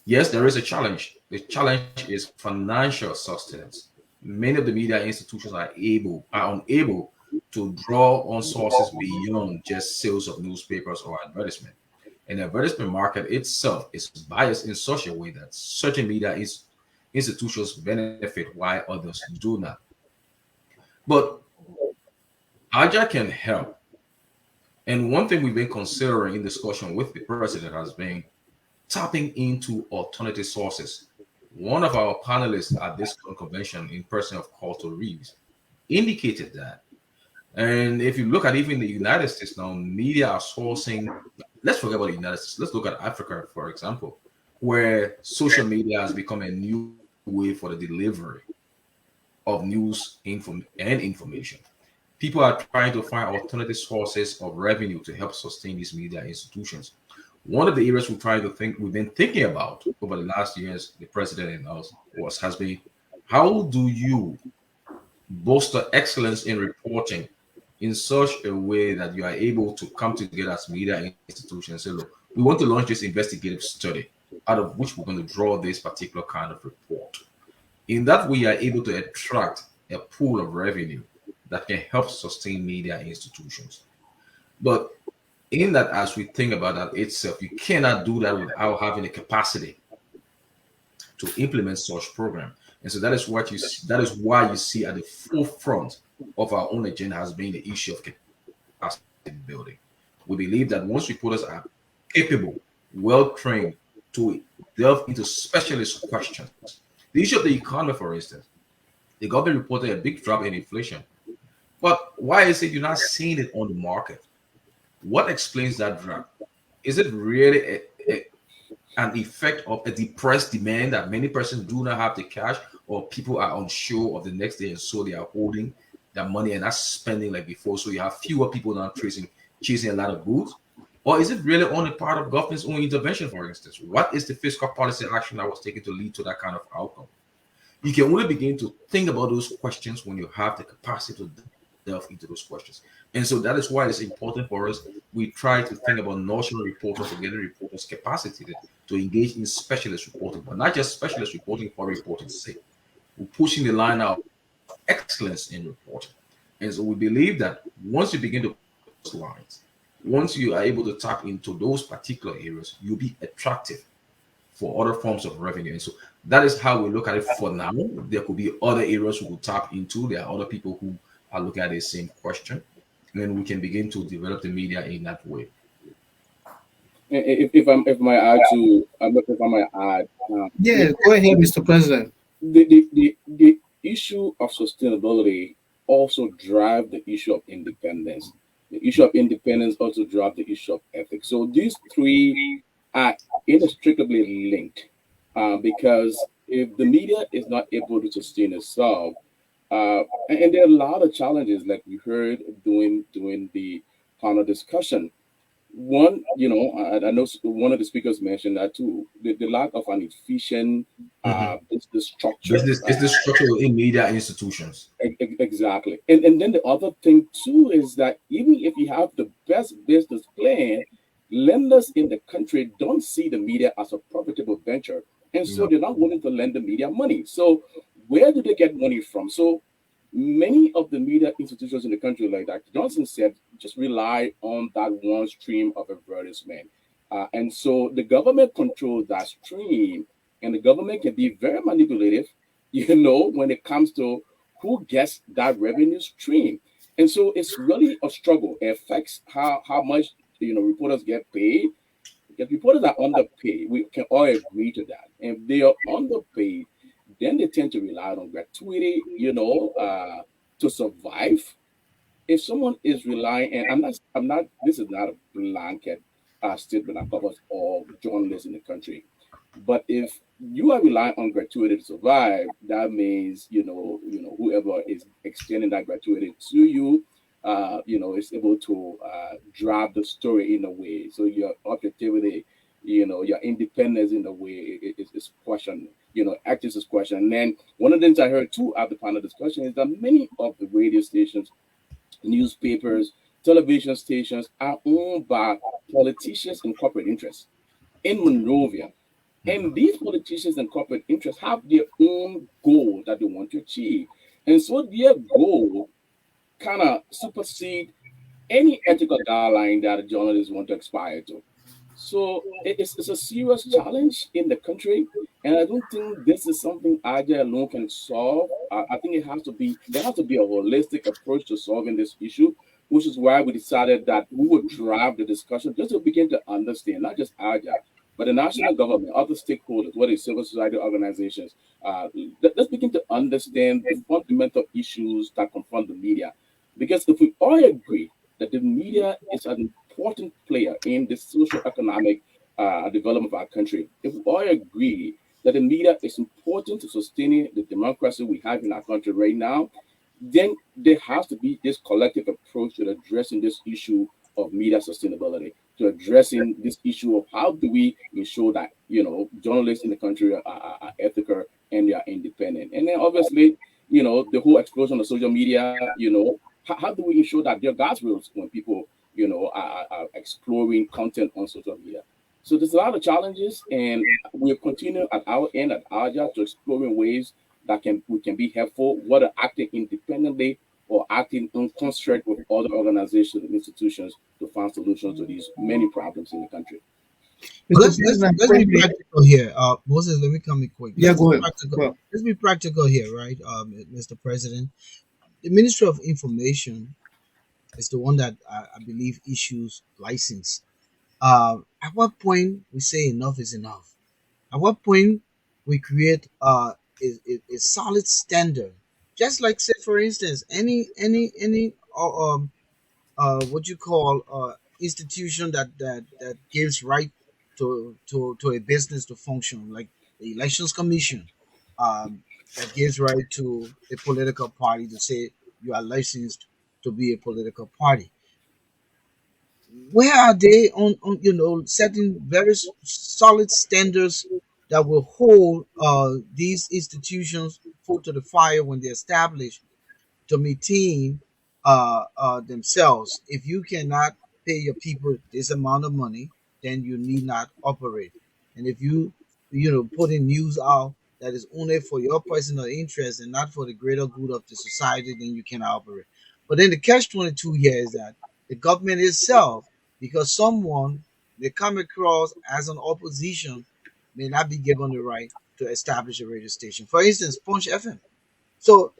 Yes, there is a challenge. The challenge is financial sustenance. Many of the media institutions are unable to draw on sources beyond just sales of newspapers or advertisement. And the advertisement market itself is biased in such a way that certain institutions benefit while others do not. But AJA can help. And one thing we've been considering in discussion with the president has been tapping into alternative sources. One of our panelists at this convention, in person of Carlton Reeves, indicated that. And if you look at even the United States now, media are sourcing. Let's forget about the United States. Let's look at Africa, for example, where social media has become a new way for the delivery of news and information. People are trying to find alternative sources of revenue to help sustain these media institutions. One of the areas we've been thinking about over the last years, the president and us has been, how do you bolster excellence in reporting in such a way that you are able to come together as media institutions and say, look, we want to launch this investigative study out of which we're going to draw this particular kind of report. In that way, you are able to attract a pool of revenue that can help sustain media institutions. But in that, as we think about that itself, you cannot do that without having the capacity to implement such program. And so that is why you see at the forefront of our own agenda has been the issue of capacity building. We believe that once reporters are capable, well trained to delve into specialist questions. The issue of the economy, for instance, the government reported a big drop in inflation. But why is it you're not seeing it on the market? What explains that drop? Is it really an effect of a depressed demand that many persons do not have the cash, or people are unsure of the next day and so they are holding their money and not spending like before? So you have fewer people now chasing a lot of goods. Or is it really on the part of government's own intervention, for instance? What is the fiscal policy action that was taken to lead to that kind of outcome? You can only begin to think about those questions when you have the capacity to delve into those questions. And so that is why it's important for us. We try to think about national reporters and getting reporters capacitated to engage in specialist reporting, but not just specialist reporting for reporting's sake. We're pushing the line of excellence in reporting. And so we believe that once you begin to push those lines, once you are able to tap into those particular areas, you'll be attractive for other forms of revenue. And so that is how we look at it for now. There could be other areas we could tap into. There are other people who are looking at the same question. And then we can begin to develop the media in that way. If I add to if I might add, Yeah, go ahead, Mr. President. the issue of sustainability also drive the issue of independence. The issue of independence also drive the issue of ethics. So these three are inextricably linked, because if the media is not able to sustain itself, and there are a lot of challenges like we heard during the panel discussion. One, I know one of the speakers mentioned that too, the lack of an efficient Mhm. business structure. Is this structure in media institutions? Exactly. And then the other thing too is that even if you have the best business plan, lenders in the country don't see the media as a profitable venture. And so No. they're not willing to lend the media money. So where do they get money from? So many of the media institutions in the country, like Dr. Johnson said, just rely on that one stream of advertisement. And so the government controls that stream, and the government can be very manipulative, when it comes to who gets that revenue stream. And so it's really a struggle. It affects how much reporters get paid, because reporters are underpaid. We can all agree to that. And if they are underpaid, then they tend to rely on gratuity, to survive. If someone is relying, and I'm not, this is not a blanket statement that covers all journalists in the country. But if you are relying on gratuity to survive, that means whoever is extending that gratuity to you, is able to drive the story in a way. So your objectivity, your independence in a way is questioned. Access is questioned. And then one of the things I heard too at the panel discussion is that many of the radio stations, newspapers, television stations are owned by politicians and corporate interests in Monrovia. And these politicians and corporate interests have their own goal that they want to achieve. And so their goal kind of supersede any ethical guideline that a journalist want to aspire to. So it's a serious challenge in the country. And I don't think this is something ALJA alone can solve. I think there has to be a holistic approach to solving this issue, which is why we decided that we would drive the discussion just to begin to understand, not just ALJA, But the national government, other stakeholders, whether it's civil society organizations, let's begin to understand the fundamental issues that confront the media. Because if we all agree that the media is an important player in the social economic development of our country, if we all agree that the media is important to sustaining the democracy we have in our country right now, then there has to be this collective approach to addressing this issue of media sustainability, to addressing this issue of how do we ensure that journalists in the country are ethical and they are independent. And then obviously, the whole explosion of social media, how do we ensure that there are guardrails when people, are exploring content on social media? So there's a lot of challenges, and we'll continue at our end at ALJA to exploring ways that can be helpful, whether acting independently or acting in concert with other organizations and institutions to find solutions to these many problems in the country. But Mr. President, let's be quickly. practical here. Moses, let me come in quick. Yeah, go ahead. Let's be practical here, right, Mr. President? The Ministry of Information is the one that I believe issues license. At what point we say enough is enough? At what point we create a solid standard? Just like say, for instance, any what you call institution that gives right to a business to function, like the elections commission, that gives right to a political party to say you are licensed to be a political party. Where are they on setting very solid standards that will hold these institutions foot to the fire when they establish to maintain themselves? If you cannot pay your people this amount of money, then you need not operate. And if you put in news out that is only for your personal interest and not for the greater good of the society, then you cannot operate. But then the catch-22 here is that the government itself, because someone they come across as an opposition, may not be given the right to establish a radio station. For instance, Punch FM. So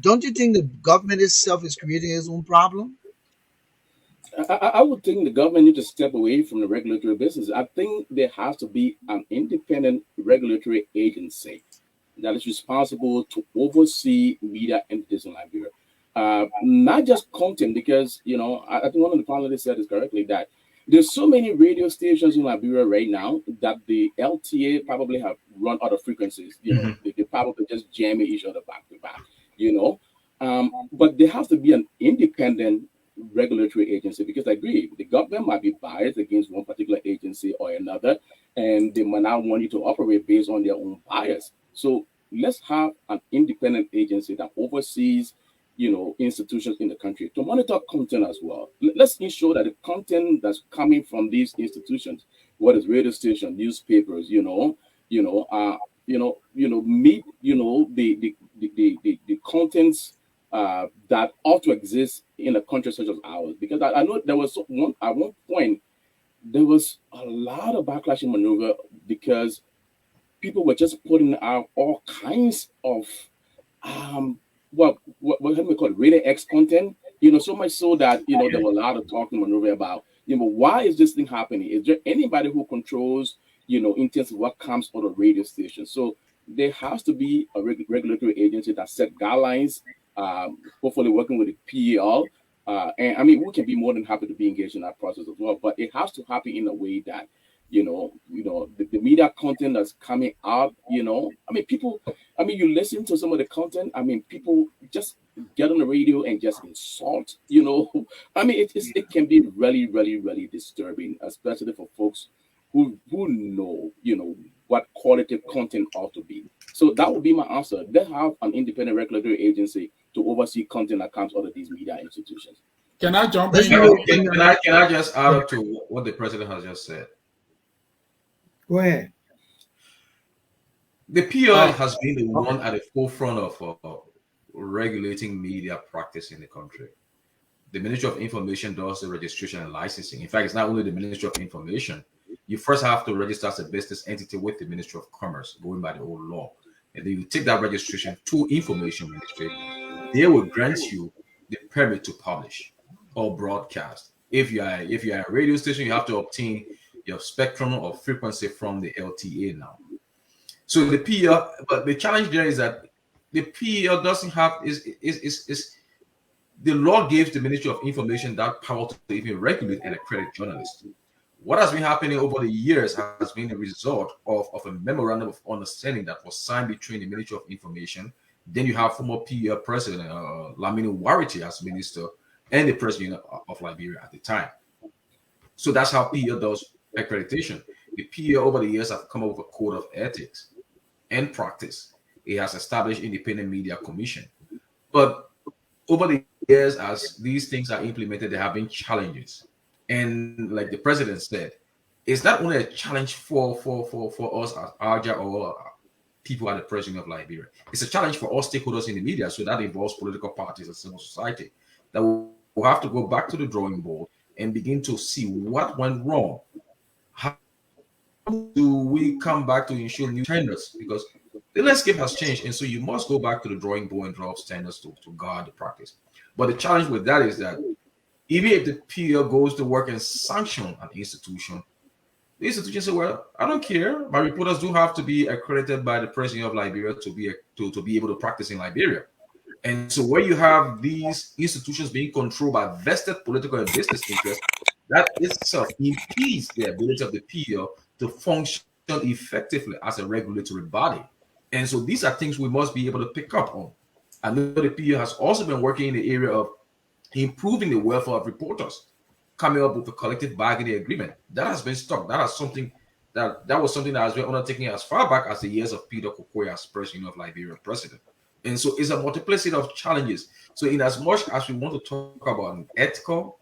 don't you think the government itself is creating its own problem? I would think the government needs to step away from the regulatory business. I think there has to be an independent regulatory agency that is responsible to oversee media entities in Liberia. Not just content, because I think one of the panelists said this correctly, that there's so many radio stations in Liberia right now that the LTA probably have run out of frequencies. They probably just jamming each other back to back. But there has to be an independent regulatory agency, because I agree the government might be biased against one particular agency or another, and they might not want you to operate based on their own bias. So let's have an independent agency that oversees institutions in the country to monitor content as well. Let's ensure that the content that's coming from these institutions, whether it's radio station, newspapers, meet the contents that ought to exist in a country such as ours. Because I know there was at one point there was a lot of backlash maneuver because people were just putting out all kinds of what do we call it, rated X content, so much so that there were a lot of talking maneuver about why is this thing happening? Is there anybody who controls in terms of what comes on a radio station? So there has to be a regulatory agency that set guidelines, hopefully working with the PEL. And I mean, we can be more than happy to be engaged in that process as well, but it has to happen in a way that the media content that's coming out, I mean, people, I mean, you listen to some of the content, I mean, people just get on the radio and just insult, I mean, it can be really, really, really disturbing, especially for folks who know, what quality content ought to be. So that would be my answer. They have an independent regulatory agency to oversee content that comes out of these media institutions. Can I jump Let's in? do it. Can I just add up to what the president has just said? Go ahead. The PI has been the one at the forefront of regulating media practice in the country. The Ministry of Information does the registration and licensing. In fact, it's not only the Ministry of Information. You first have to register as a business entity with the Ministry of Commerce, going by the old law. And then you take that registration to Information Ministry. They will grant you the permit to publish or broadcast. If you are a radio station, you have to obtain your spectrum or frequency from the LTA now. So the PL, but the challenge there is that the PL doesn't have is the law gives the Ministry of Information that power to even regulate and accredit journalists. What has been happening over the years has been a result of a memorandum of understanding that was signed between the Ministry of Information. Then you have former PL President Lamini Wariti as minister and the President of Liberia at the time. So that's how PL does accreditation. The PL over the years have come up with a code of ethics and practice. It has established independent media commission. But over the years, as these things are implemented, there have been challenges. And like the president said, it's not only a challenge for us as ALJA or people at the president of Liberia. It's a challenge for all stakeholders in the media. So that involves political parties and civil society. That will have to go back to the drawing board and begin to see what went wrong. How do we come back to ensure new standards? Because the landscape has changed, and so you must go back to the drawing board and draw up standards to guard the practice. But the challenge with that is that even if the PL goes to work and sanction an institution, the institution say, "Well, I don't care. My reporters do have to be accredited by the president of Liberia to be able to practice in Liberia." And so where you have these institutions being controlled by vested political and business interests, that itself impedes the ability of the PL to function effectively as a regulatory body. And so these are things we must be able to pick up on. I know the PL has also been working in the area of improving the welfare of reporters, coming up with a collective bargaining agreement. That has been stuck. That was something that has been undertaken as far back as the years of Peter Kokoya as president of Liberia president. And so it's a multiplicity of challenges. So in as much as we want to talk about an ethical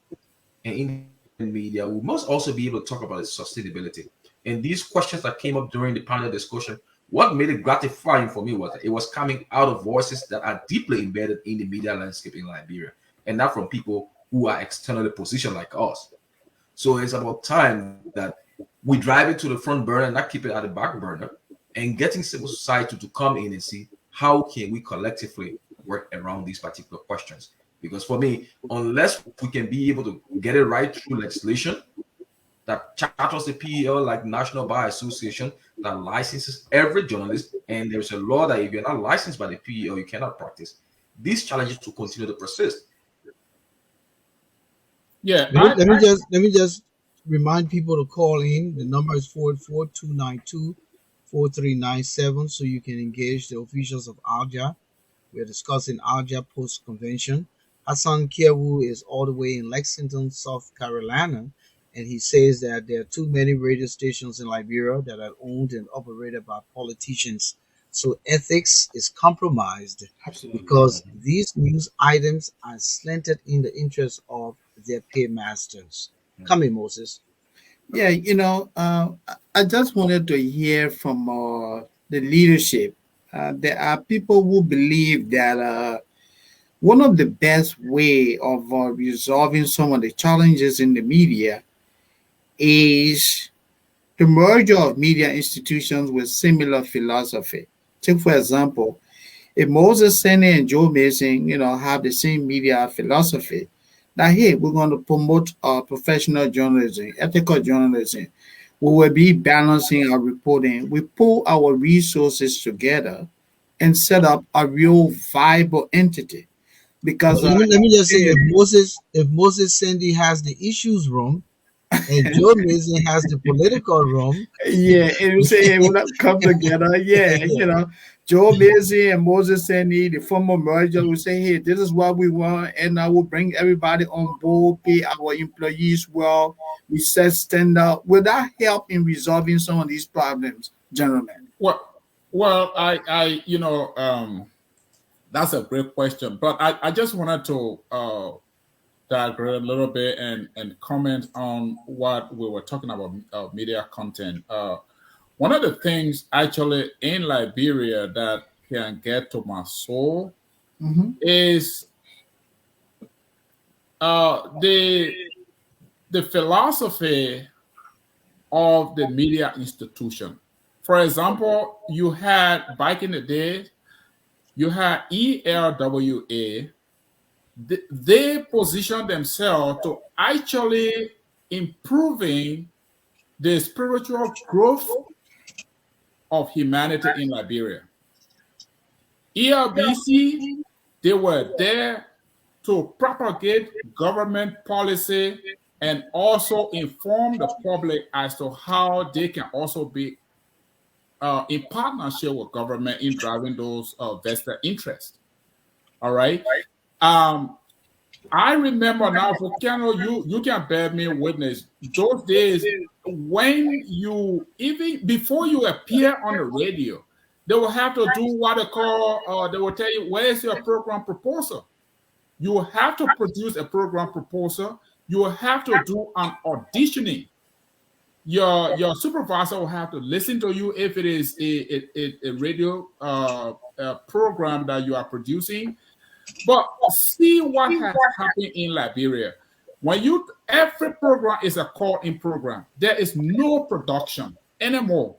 and independent media, we must also be able to talk about its sustainability. And these questions that came up during the panel discussion, what made it gratifying for me was that it was coming out of voices that are deeply embedded in the media landscape in Liberia, and not from people who are externally positioned like us. So it's about time that we drive it to the front burner and not keep it at the back burner, and getting civil society to come in and see how can we collectively work around these particular questions. Because for me, unless we can be able to get it right through legislation that charters the PEL like National Bar Association that licenses every journalist, and there's a law that if you're not licensed by the PEL, you cannot practice. These challenges will continue to persist. Yeah, Let me just remind people to call in. The number is 44292 4397, so you can engage the officials of ALJA. We're discussing ALJA post convention. Hassan Kiewu is all the way in Lexington, South Carolina, and he says that there are too many radio stations in Liberia that are owned and operated by politicians. So ethics is compromised. Absolutely. Because these news items are slanted in the interest of their paymasters. Come in, Moses. Yeah, I just wanted to hear from the leadership. There are people who believe that one of the best way of resolving some of the challenges in the media is the merger of media institutions with similar philosophy. Take, for example, if Moses Sene and Joe Mason, have the same media philosophy, that, hey, we're going to promote professional journalism, ethical journalism, we will be balancing our reporting. We pull our resources together and set up a real viable entity. Because let me just say, if Moses Sandy has the issues room, and Joe Mason has the political room. Yeah, it will say it will come together. Yeah, Joe Mason and Moses Sandy, the former merger, will say, hey, this is what we want, and I will bring everybody on board, pay our employees well, we set standard. Will that help in resolving some of these problems, gentlemen? Well, that's a great question, but I just wanted to digress a little bit and comment on what we were talking about, media content. One of the things actually in Liberia that can get to my soul is the philosophy of the media institution. For example, you had back in the day, you had ELWA. They position themselves to actually improving the spiritual growth of humanity in Liberia. ELBC, they were there to propagate government policy and also inform the public as to how they can also be in partnership with government in driving those vested interests. All right. I remember now, Volcano, you can bear me witness. Those days, when you, even before you appear on the radio, they will have to do what they call, they will tell you, where's your program proposal? You will have to produce a program proposal. You will have to do an auditioning. Your supervisor will have to listen to you if it is a radio program that you are producing. But see what has happened in Liberia. Every program is a call-in program. There is no production anymore.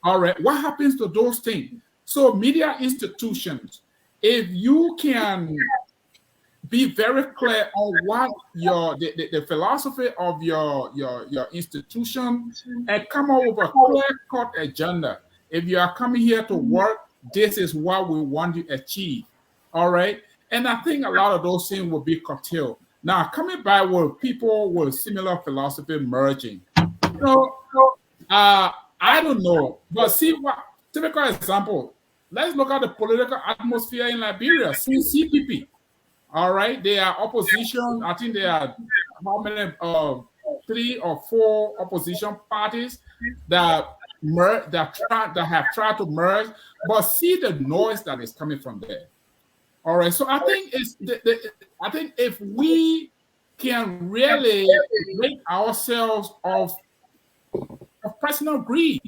All right, what happens to those things? So media institutions, if you can be very clear on what the philosophy of your institution and come up with a clear-cut agenda. If you are coming here to work, this is what we want to achieve. All right. And I think a lot of those things will be curtailed. Now, coming back with people with similar philosophy merging, I don't know. But see what typical example. Let's look at the political atmosphere in Liberia. CPP. All right, they are opposition. I think there are how many? 3 or 4 opposition parties that have tried to merge. But see the noise that is coming from there. All right, so I think I think if we can really rid ourselves of personal greed,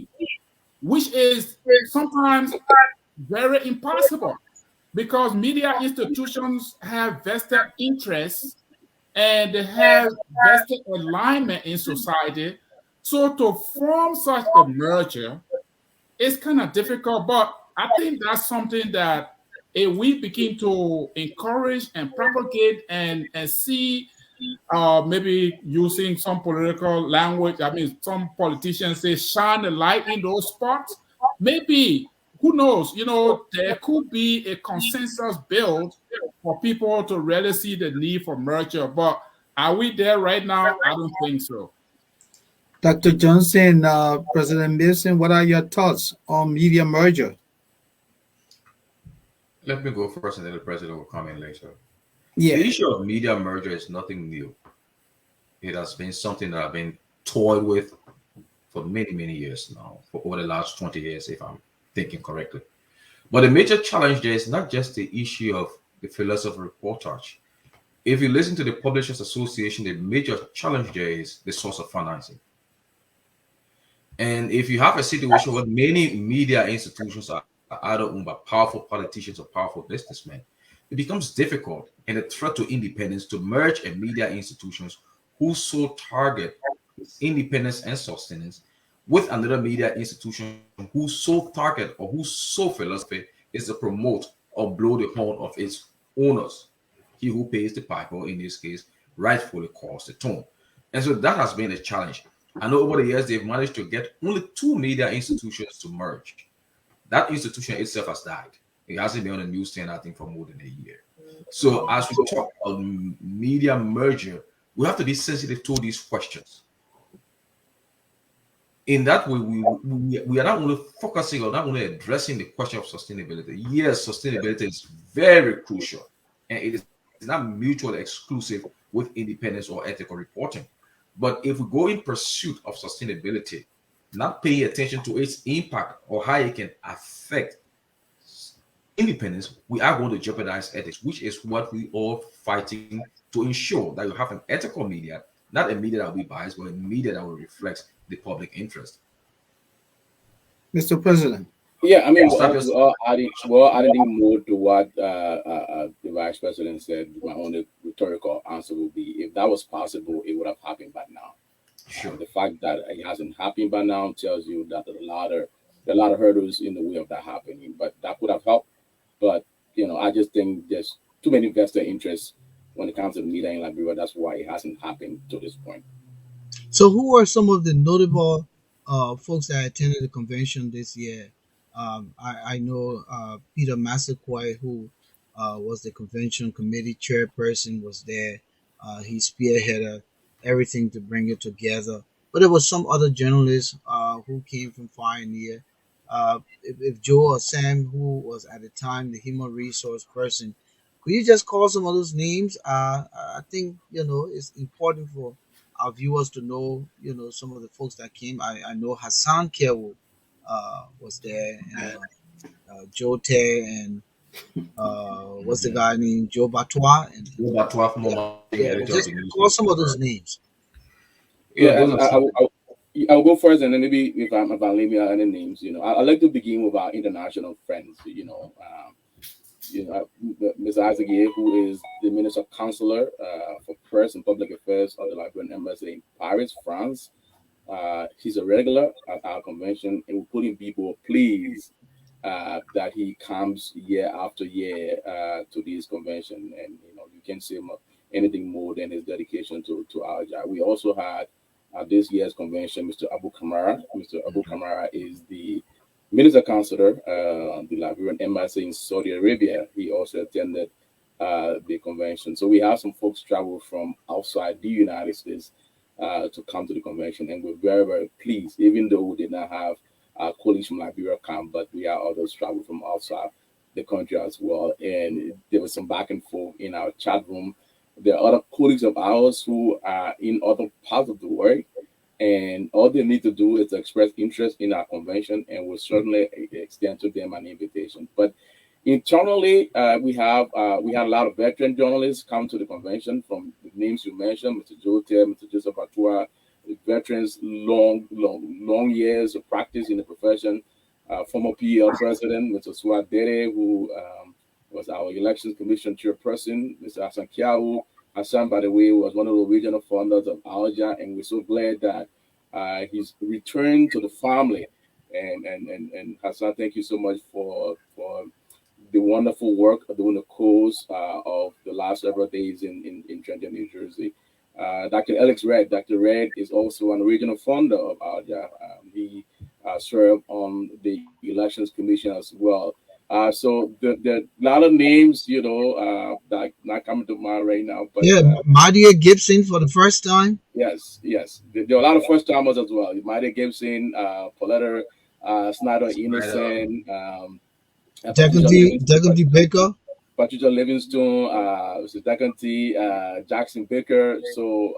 which is sometimes very impossible, because media institutions have vested interests and they have vested alignment in society. So to form such a merger is kind of difficult, but I think that's something that if we begin to encourage and propagate and see, maybe using some political language, I mean, some politicians say shine a light in those spots, maybe, who knows, there could be a consensus built for people to really see the need for merger. But are we there right now? I don't think so. Dr. Johnson, President Wilson, what are your thoughts on media merger? Let me go first and then the president will come in later. Yeah. The issue of media merger is nothing new. It has been something that I've been toyed with for many, many years now, for over the last 20 years, if I'm thinking correctly. But the major challenge there is not just the issue of the philosophy reportage. If you listen to the Publishers Association, the major challenge there is the source of financing. And if you have a situation where many media institutions are either owned by powerful politicians or powerful businessmen, it becomes difficult and a threat to independence to merge a media institutions whose sole target is independence and sustenance with another media institution whose sole target or whose sole philosophy is to promote or blow the horn of its owners. He who pays the piper, in this case, rightfully calls the tone. And so that has been a challenge. I know over the years they've managed to get only 2 media institutions to merge. That institution itself has died. It hasn't been on the newsstand, I think, for more than a year. So as we talk about media merger, we have to be sensitive to these questions. In that way, we are not only focusing on, not only addressing the question of sustainability. Yes, sustainability is very crucial, and it is not mutually exclusive with independence or ethical reporting. But if we go in pursuit of sustainability, not paying attention to its impact or how it can affect independence, we are going to jeopardize ethics, which is what we are fighting to ensure, that you have an ethical media, not a media that will be biased, but a media that will reflect the public interest. Mr. President. Yeah, I mean, adding more to what the Vice President said, my only rhetorical answer would be, if that was possible, it would have happened by now. Sure. The fact that it hasn't happened by now tells you that there are a lot of hurdles in the way of that happening. But that could have helped. But I just think there's too many vested interests when it comes to media in Liberia. That's why it hasn't happened to this point. So, who are some of the notable folks that attended the convention this year? I know Peter Massaquoi, who was the convention committee chairperson, was there. He spearheaded everything to bring it together. But there was some other journalists who came from Pioneer. If Joe or Sam, who was at the time the human resource person, could you just call some of those names? I think it's important for our viewers to know, some of the folks that came. I know Hassan Kewo was there, and Joe Tay, and what's the guy named Joe Batois, and About 12 yeah, more yeah. editor of Just the call some of newspaper. those names. Yeah, Yeah, those and are some. I'll go first, and then maybe if I'm leaving out any names, I like to begin with our international friends. Mr. Isaac Ye, who is the Minister Counselor for Press and Public Affairs of the Liberian Embassy in Paris, France. He's a regular at our convention, and we're putting people please that he comes year after year to this convention, and you can't say anything more than his dedication to ALJA. We also had at this year's convention Mr. Abu Kamara. Mr. Abu Kamara is the Minister Counselor the Liberian Embassy in Saudi Arabia. He also attended the convention. So we have some folks travel from outside the United States to come to the convention, and we're very, very pleased, even though we did not have colleagues from Liberia come, but we had others travel from outside the country as well. And there was some back and forth in our chat room. There are other colleagues of ours who are in other parts of the world, and all they need to do is express interest in our convention, and we'll certainly extend to them an invitation. But internally, we had a lot of veteran journalists come to the convention from the names you mentioned, Mr. Jote, Mr. Joseph Atua, veterans, long years of practice in the profession. Former PEL president, Mr. Suat Dere, who was our elections commission chairperson, Mr. Hassan Kiawu. Hassan, by the way, was one of the regional founders of ALJA, and we're so glad that he's returned to the family. And Hassan, thank you so much for the wonderful work during the course of the last several days in Trenton, New Jersey. Dr. Alex Red. Dr. Red is also an original founder of ALJA. He served on the Elections Commission as well. So the lot of names, that not coming to mind right now, but Yeah, Madia Gibson for the first time. yes, there are a lot of first timers as well. Maria Gibson, Pauletta, Snyder Snyder. Innocent, Patricia Deputy Baker. Patricia Livingstone, Dakanti, Jackson Baker. So,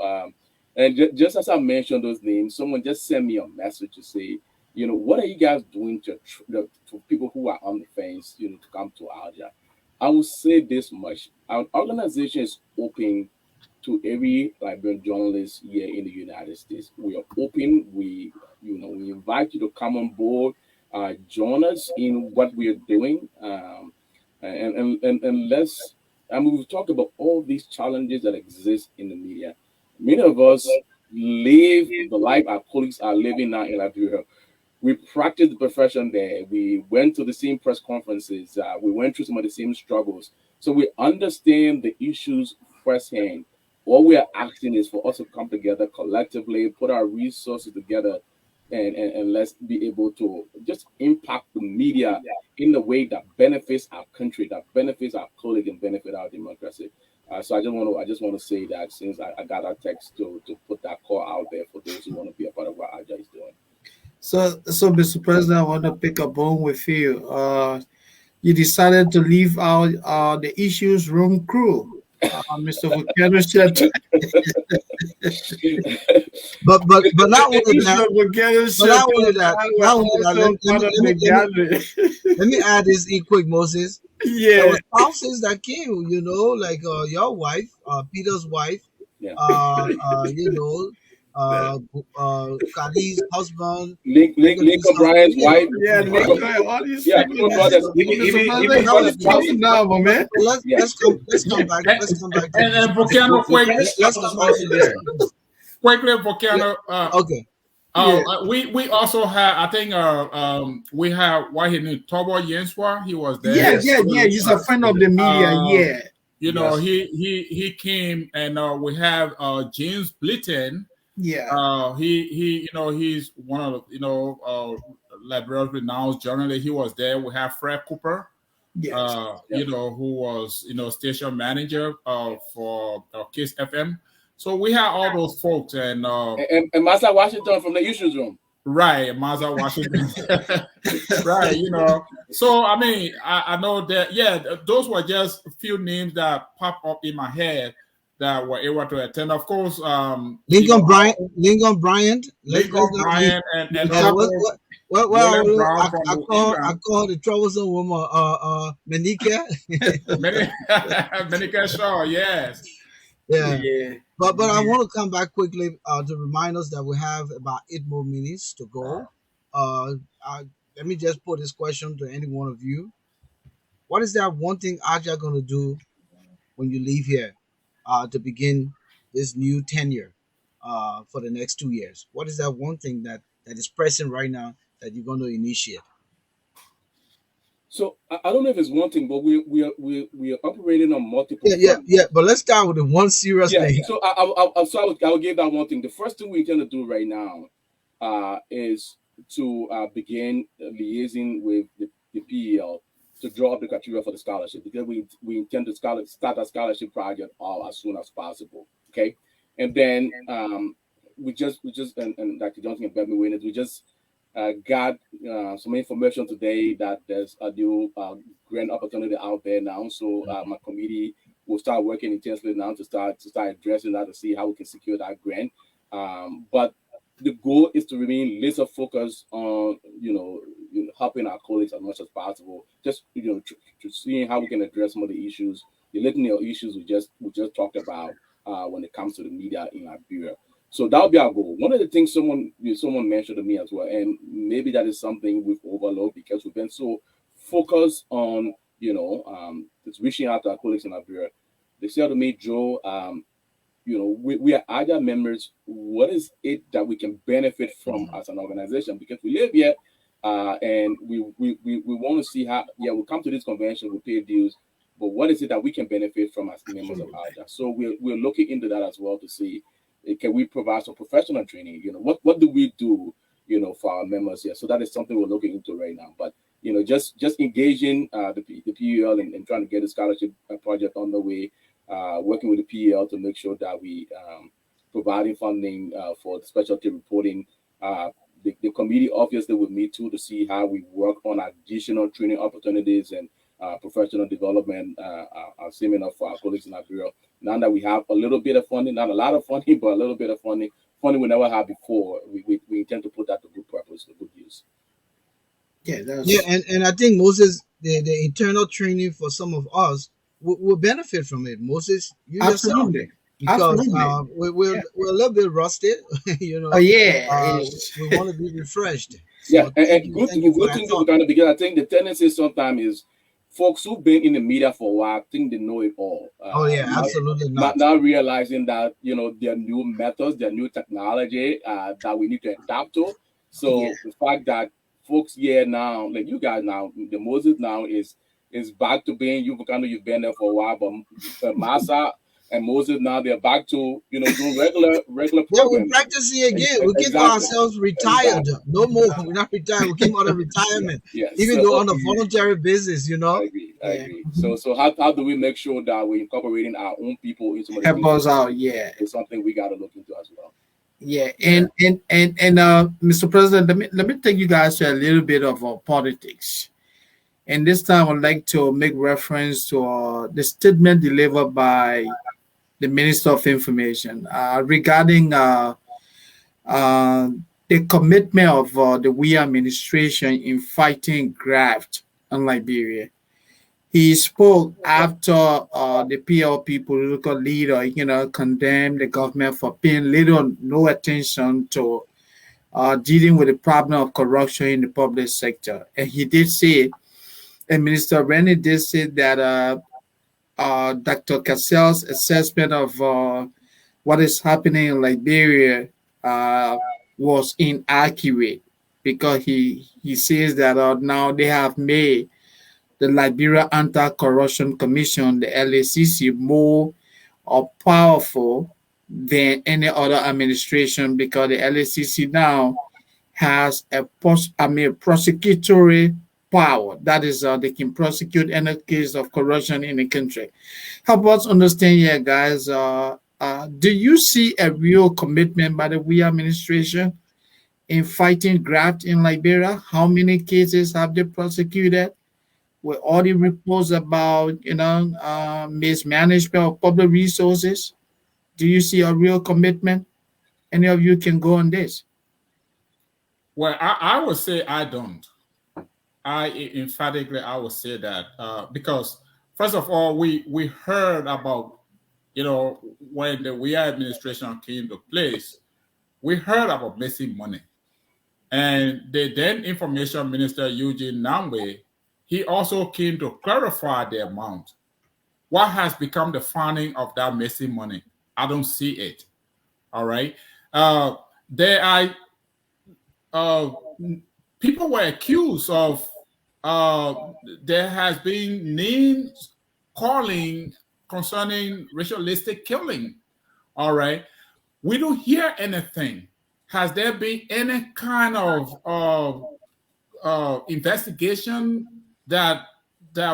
and just as I mentioned those names, someone just sent me a message to say, what are you guys doing to people who are on the fence, to come to ALJA? I will say this much: our organization is open to every Liberian journalist here in the United States. We are open. We invite you to come on board, join us in what we are doing. And let's, I mean, we've talked about all these challenges that exist in the media. Many of us live the life our colleagues are living now in Liberia. We practiced the profession there. We went to the same press conferences. We went through some of the same struggles. So we understand the issues firsthand. What we are asking is for us to come together collectively, put our resources together, and let's be able to just impact the media in a way that benefits our country, that benefits our colleagues, and benefit our democracy. So I just want to say that since I got that text to put that call out there for those who want to be a part of what AJA is doing. So, Mr. President, I want to pick a bone with you. You decided to leave out the issues room crew. Mr. Volcano said, But not only that, Mr. Volcano but said, were not only that. also part of the gathering. Let me add this quick, Moses. There Yeah, were spouses that came, like your wife, Peter's wife, Yeah. you know, Kali's husband, Lincoln Bryant's yeah, wife. yeah, yeah, Nick, all these Yeah, people. even brothers, Mr. Even President, that how was you that talking now, my man? But yeah. let's come back. Let's come back to And this. Volcano, Let's come back to this. quickly, Volcano. Okay. Yeah. We also had, I think, we have what he knew, Tobo Yenswa. He was there. Yeah, yeah. He's a friend of the media. Yeah. You know, Yes. he came, and we have James Blitten. Yeah. He's one of Liberia's renowned journalist. He was there. We have Fred Cooper, Yes. who was station manager for Kiss FM. So we have all those folks, and Master Washington from the issues room. right, Maza Washington, right. So I mean, I know that. Yeah, those were just a few names that popped up in my head that were able to attend. Of course, Lincoln Bryant. Lincoln Bryant. Lincoln Bryant and Yeah, well, William Brown I, from I New call I England. call the troublesome woman, Manika. Many Shaw, yes. Yeah. Yeah. But I want to come back quickly to remind us that we have about 8 more minutes to go. Uh, Let me just put this question to any one of you. What is that one thing ALJA going to do when you leave here to begin this new tenure for the next 2 years? What is that one thing that is pressing right now that you're going to initiate? So I don't know if it's one thing, but we are operating on multiple Yeah, yeah, fronts. yeah. But let's start with the one serious Yeah. thing. So I'll give that one thing. The first thing we intend to do right now is to begin liaising with the PEL to draw up the criteria for the scholarship, because we intend to start a scholarship project all as soon as possible. Okay, and then we just and Dr. Johnson and Beverly Winners, we just got some information today that there's a new grant opportunity out there now. So my committee will start working intensely now to start addressing that, to see how we can secure that grant. But the goal is to remain laser focused on helping our colleagues as much as possible. Just to seeing how we can address some of the issues, the litany of issues we just talked about when it comes to the media in Liberia. So that would be our goal. One of the things someone mentioned to me as well, and maybe that is something we've overlooked because we've been so focused on just reaching out to our colleagues in Liberia. They said to me, Joe, we are ALJA members. What is it that we can benefit from as an organization? Because we live here, and we want to see how. Yeah, we come to this convention, we pay dues, but what is it that we can benefit from as members of ALJA? So we're looking into that as well to see, can we provide some professional training? What do we do? For our members here. So that is something we're looking into right now. But just engaging the PUL and trying to get a scholarship project on the way, working with the PEL to make sure that we providing funding for the specialty reporting. The committee obviously will meet too to see how we work on additional training opportunities and professional development seminar for our colleagues in Liberia. Now that we have a little bit of funding, not a lot of funding, but a little bit of funding we never had before, we intend to put that to good purpose, to good use. Yeah, Yeah, and I think Moses, the internal training for some of us will benefit from it. Moses, you yourself, absolutely. because Absolutely. we're a little bit rusted, Oh yeah. we want to be refreshed. Yeah, So and good thank you for good that thing to thought. kind of begin. I think the tendency sometimes is folks who've been in the media for a while think they know it all. Oh yeah, absolutely Not not. now realizing that there are new methods, there are new technology that we need to adapt to. Yeah. So the fact that folks here now, like you guys now, the Moses now is back to being you've been there for a while, but Massa and Moses now they're back to doing regular Yeah, we're programming. practicing again. We keep Exactly. ourselves retired. Exactly. No more. We're not retired. We keep out of Yeah. retirement, Yeah. even So though on a voluntary basis. I agree. I Yeah. agree. So how do we make sure that we're incorporating our own people into some of the Help things us out. Yeah. it's something we got to look into as well. Yeah. Yeah. And Mr. President, let me take you guys to a little bit of politics. And this time I'd like to make reference to the statement delivered by the Minister of Information regarding uh, the commitment of the we administration in fighting graft in Liberia. He spoke after the PLP political leader, condemned the government for paying little or no attention to dealing with the problem of corruption in the public sector. And he did say, and Minister Rennie did say that Dr. Cassell's assessment of what is happening in Liberia was inaccurate, because he says that now they have made the Liberia Anti-Corruption Commission, the LACC, more powerful than any other administration because the LACC now has a prosecutory power. That is, they can prosecute any case of corruption in the country. Help us understand here, guys. Do you see a real commitment by the we administration in fighting graft in Liberia? How many cases have they prosecuted? With all the reports about mismanagement of public resources, do you see a real commitment? Any of you can go on this. Well, I would say I don't. I emphatically I would say that because first of all, we heard about when the we administration came to place, we heard about missing money, and the then information minister Eugene Namwe, he also came to clarify the amount. What has become the funding of that missing money? I don't see it. All right. There are uh, people were accused of there has been names calling concerning ritualistic killing. All right. We don't hear anything. Has there been any kind of investigation that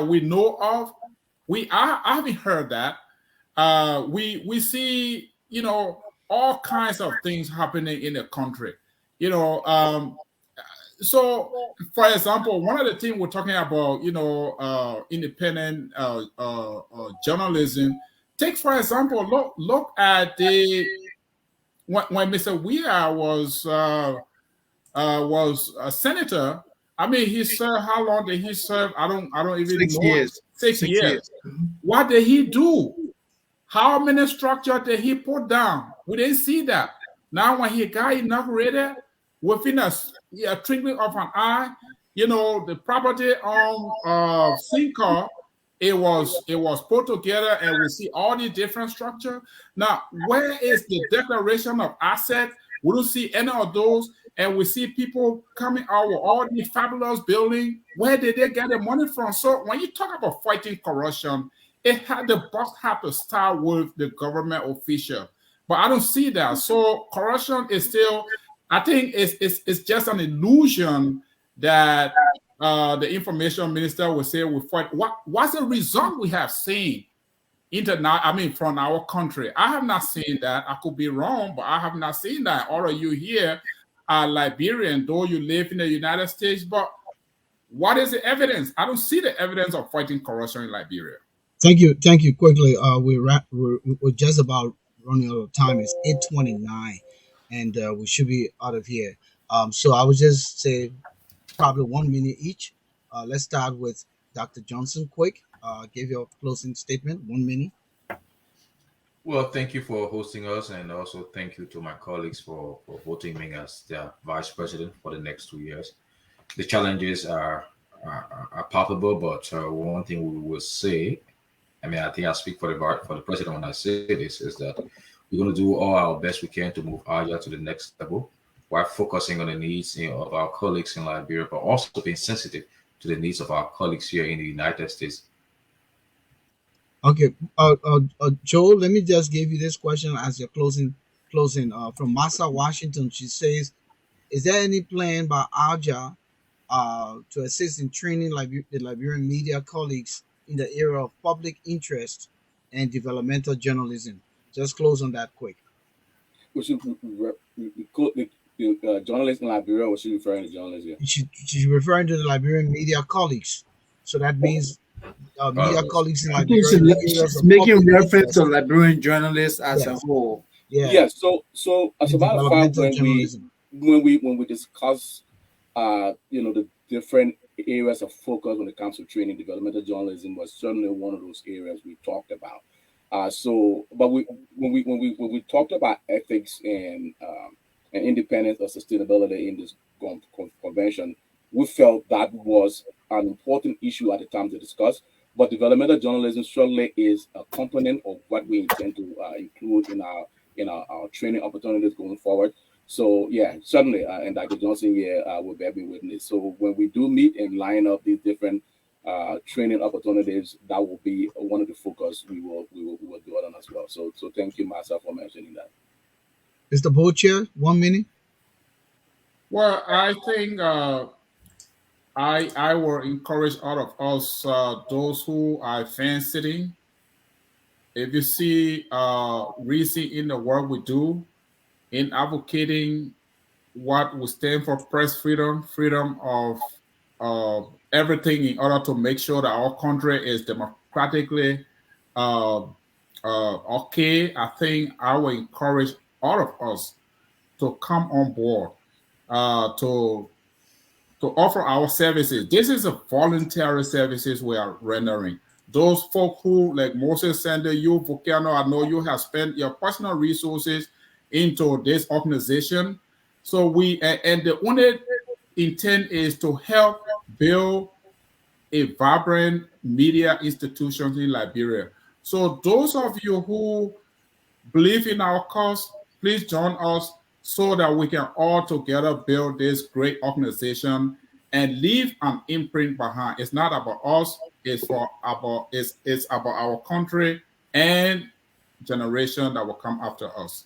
we know of? I haven't heard that. We see all kinds of things happening in the country. So for example, one of the things we're talking about, independent journalism. Take for example, look at the when Mr. Weir was a senator. I mean, he served. How long did he serve? I don't even 6 know. years. 6 years. What did he do? How many structure did he put down? We didn't see that. Now, when he got inaugurated, within a twinkling of an eye, the property on Sincar, it was put together, and we see all the different structure. Now, where is the declaration of asset? We don't see any of those, and we see people coming out with all these fabulous buildings. Where did they get the money from? So when you talk about fighting corruption, the boss had to start with the government official, but I don't see that. So corruption is still, I think, it's just an illusion that the information minister will say we fight. What's the result we have seen from our country? I have not seen that. I could be wrong, but I have not seen that. All of you here are Liberian, though you live in the United States, but what is the evidence? I don't see the evidence of fighting corruption in Liberia. Thank you. Quickly, we're just about running out of time. It's 8:29, and we should be out of here. So I would just say probably 1 minute each. Let's start with Dr. Johnson. Quick, give your closing statement. 1 minute. Well, thank you for hosting us, and also thank you to my colleagues for voting me as their vice president for the next 2 years. The challenges are palpable, but one thing we will say, I mean, I think I speak for the president when I say this, is that we're going to do all our best we can to move ALJA to the next level while focusing on the needs of our colleagues in Liberia, but also being sensitive to the needs of our colleagues here in the United States. Okay, Joel, let me just give you this question as your closing. From Massa, Washington, she says, "Is there any plan by ALJA to assist in training the Liberian media colleagues in the area of public interest and developmental journalism?" Just close on that quick. We should the journalists in Liberia, or she referring to journalists here? She's referring to the Liberian media colleagues. So that means media colleagues in I think Liberia. she's making reference to Liberian journalists as a whole. Yeah. So as a matter of fact, when we discuss the different areas of focus when it comes to training, developmental journalism was certainly one of those areas we talked about. But when we talked about ethics and independence or sustainability in this convention, we felt that was an important issue at the time to discuss. But developmental journalism certainly is a component of what we intend to include in our training opportunities going forward. So yeah, certainly, and Dr. Johnson here will bear me witness. So when we do meet and line up these different training opportunities, that will be one of the focus we will do it on as well. So thank you, Massa, for mentioning that. Mr. Bochair, 1 minute. Well, I think I will encourage all of us, those who are fence sitting. If you see reason in the work we do in advocating what we stand for: press freedom, freedom of everything, in order to make sure that our country is democratically uh, okay. I think I will encourage all of us to come on board, to offer our services. This is a voluntary services we are rendering. Those folk who, like Moses Sender, you, Volcano, I know you have spent your personal resources into this organization. So and the only intent is to help build a vibrant media institutions in Liberia. So those of you who believe in our cause, please join us so that we can all together build this great organization and leave an imprint behind. It's not about us, it's about our country and generation that will come after us.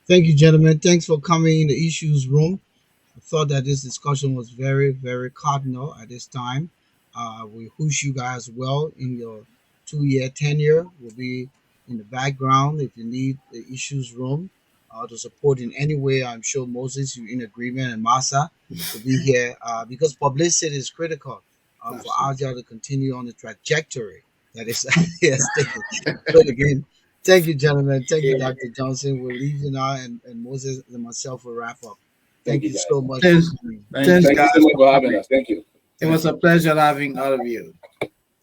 Thank you, gentlemen. Thanks for coming in the issues room. I thought that this discussion was very, very cardinal at this time. We wish you guys well in your 2 year tenure. We'll be in the background if you need the issues room to support in any way. I'm sure Moses, you're in agreement, and Masa will be here because publicity is critical for ALJA to continue on the trajectory that is yes, so again, thank you, gentlemen. Thank you, Dr. Johnson. We'll leave you now, and Moses and myself will wrap up. Thank you guys. so much Thanks. for coming. Thanks, Thank you guys. so much for having us. Thank you. It was a pleasure having all of you.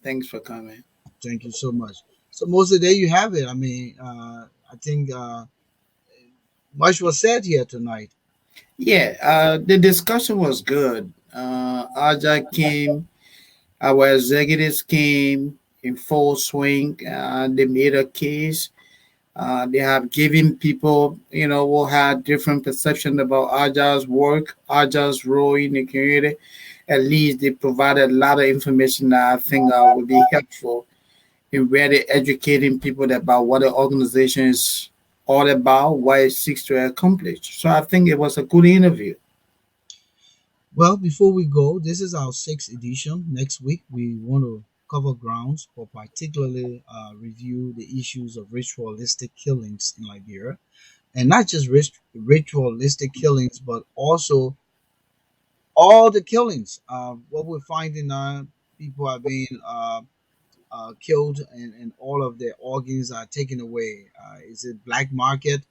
Thanks for coming. Thank you so much. So, Moses, there you have it. I mean, I think much was said here tonight. Yeah, the discussion was good. Aja came, our executives came in full swing. They made a case. They have given people, who had different perception about Aja's work, Aja's role in the community. At least they provided a lot of information that I think would be helpful in really educating people about what the organization is all about, what it seeks to accomplish. So I think it was a good interview. Well, before we go, this is our sixth edition. Next week, we want to cover grounds for particularly review the issues of ritualistic killings in Liberia. And not just ritualistic killings, but also all the killings. What we're finding now, people are being killed and all of their organs are taken away. Is it black market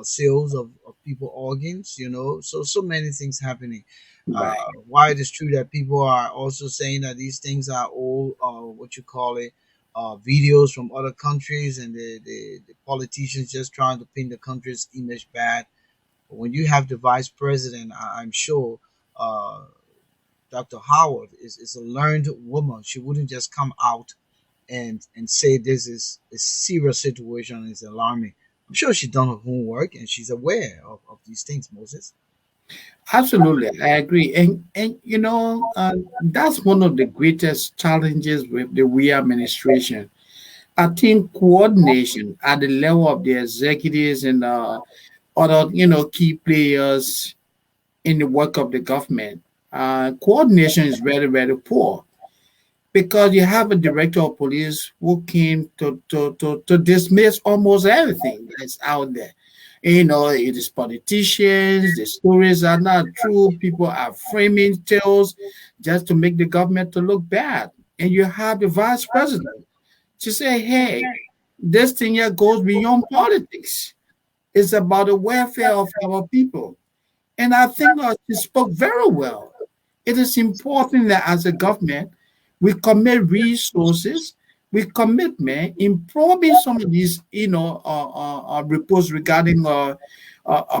sales of people organs? So many things happening. Right. Why it is true that people are also saying that these things are all what you call it videos from other countries, and the politicians just trying to paint the country's image bad. But when you have the vice president, I'm sure Dr. Howard is a learned woman. She wouldn't just come out and say this is a serious situation, is alarming. I'm sure she's done her homework and she's aware of these things, Moses. Absolutely, I agree. And that's one of the greatest challenges with the we administration. I think coordination at the level of the executives and other key players in the work of the government. Coordination is very, very poor because you have a director of police who came to dismiss almost everything that's out there. It is politicians, the stories are not true, people are framing tales just to make the government to look bad. And you have the vice president to say, hey, this thing here goes beyond politics. It's about the welfare of our people. And I think she spoke very well. It is important that as a government, we commit resources, we commitment in probing some of these, reports regarding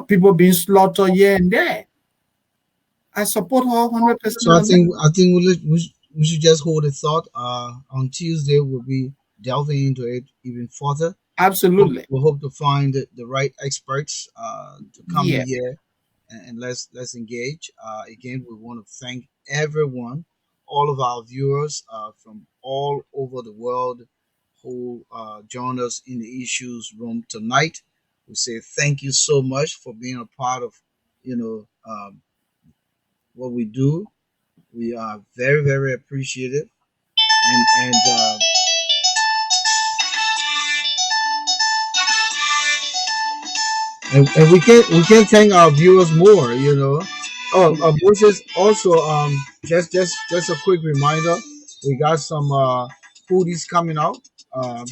people being slaughtered here and there. I support her 100%. So I think we should just hold a thought. On Tuesday, we'll be delving into it even further. Absolutely. We hope to find the right experts to come Yeah. in here and let's engage. Again, we want to thank everyone all of our viewers from all over the world who joined us in the issues room tonight. We say thank you so much for being a part of, you know, what we do. We are very, very appreciative, and and we can thank our viewers more. Oh, Moses, also, just a quick reminder, we got some hoodies coming out. Um,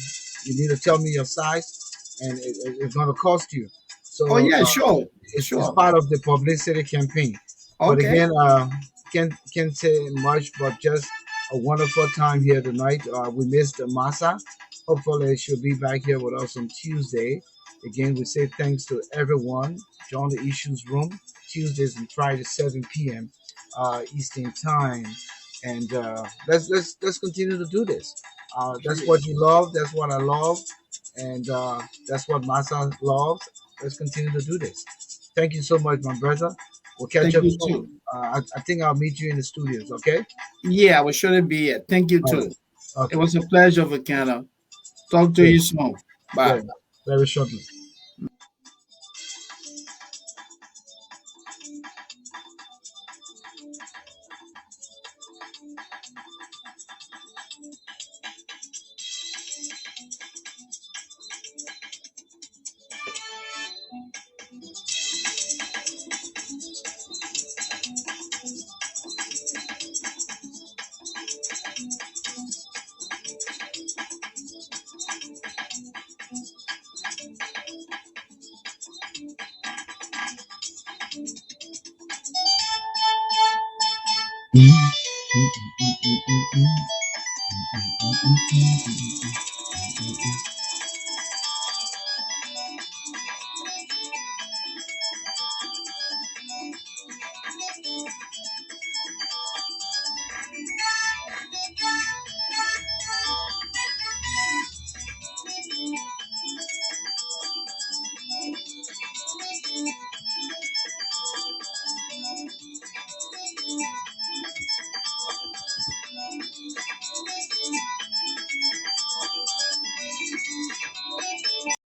you need to tell me your size, and it's going to cost you. Oh So yeah, sure, it's sure. part of the publicity campaign. But Okay. again, can't say much, but just a wonderful time here tonight. We missed Masa. Hopefully, she'll be back here with us on Tuesday. Again, we say thanks to everyone. Join the Issues Room Tuesdays and Fridays, 7 p.m. Eastern Time, and let's continue to do this. That's what you love. That's what I love, and that's what Masa loves. Let's continue to do this. Thank you so much, my brother. We'll catch Thank up you soon. too. I think I'll meet you in the studios. Okay. Yeah, we shouldn't be here. Thank you All right. too. It Okay. was a pleasure, Vakana. Talk to Good. you soon. Yeah. Bye. Very shortly.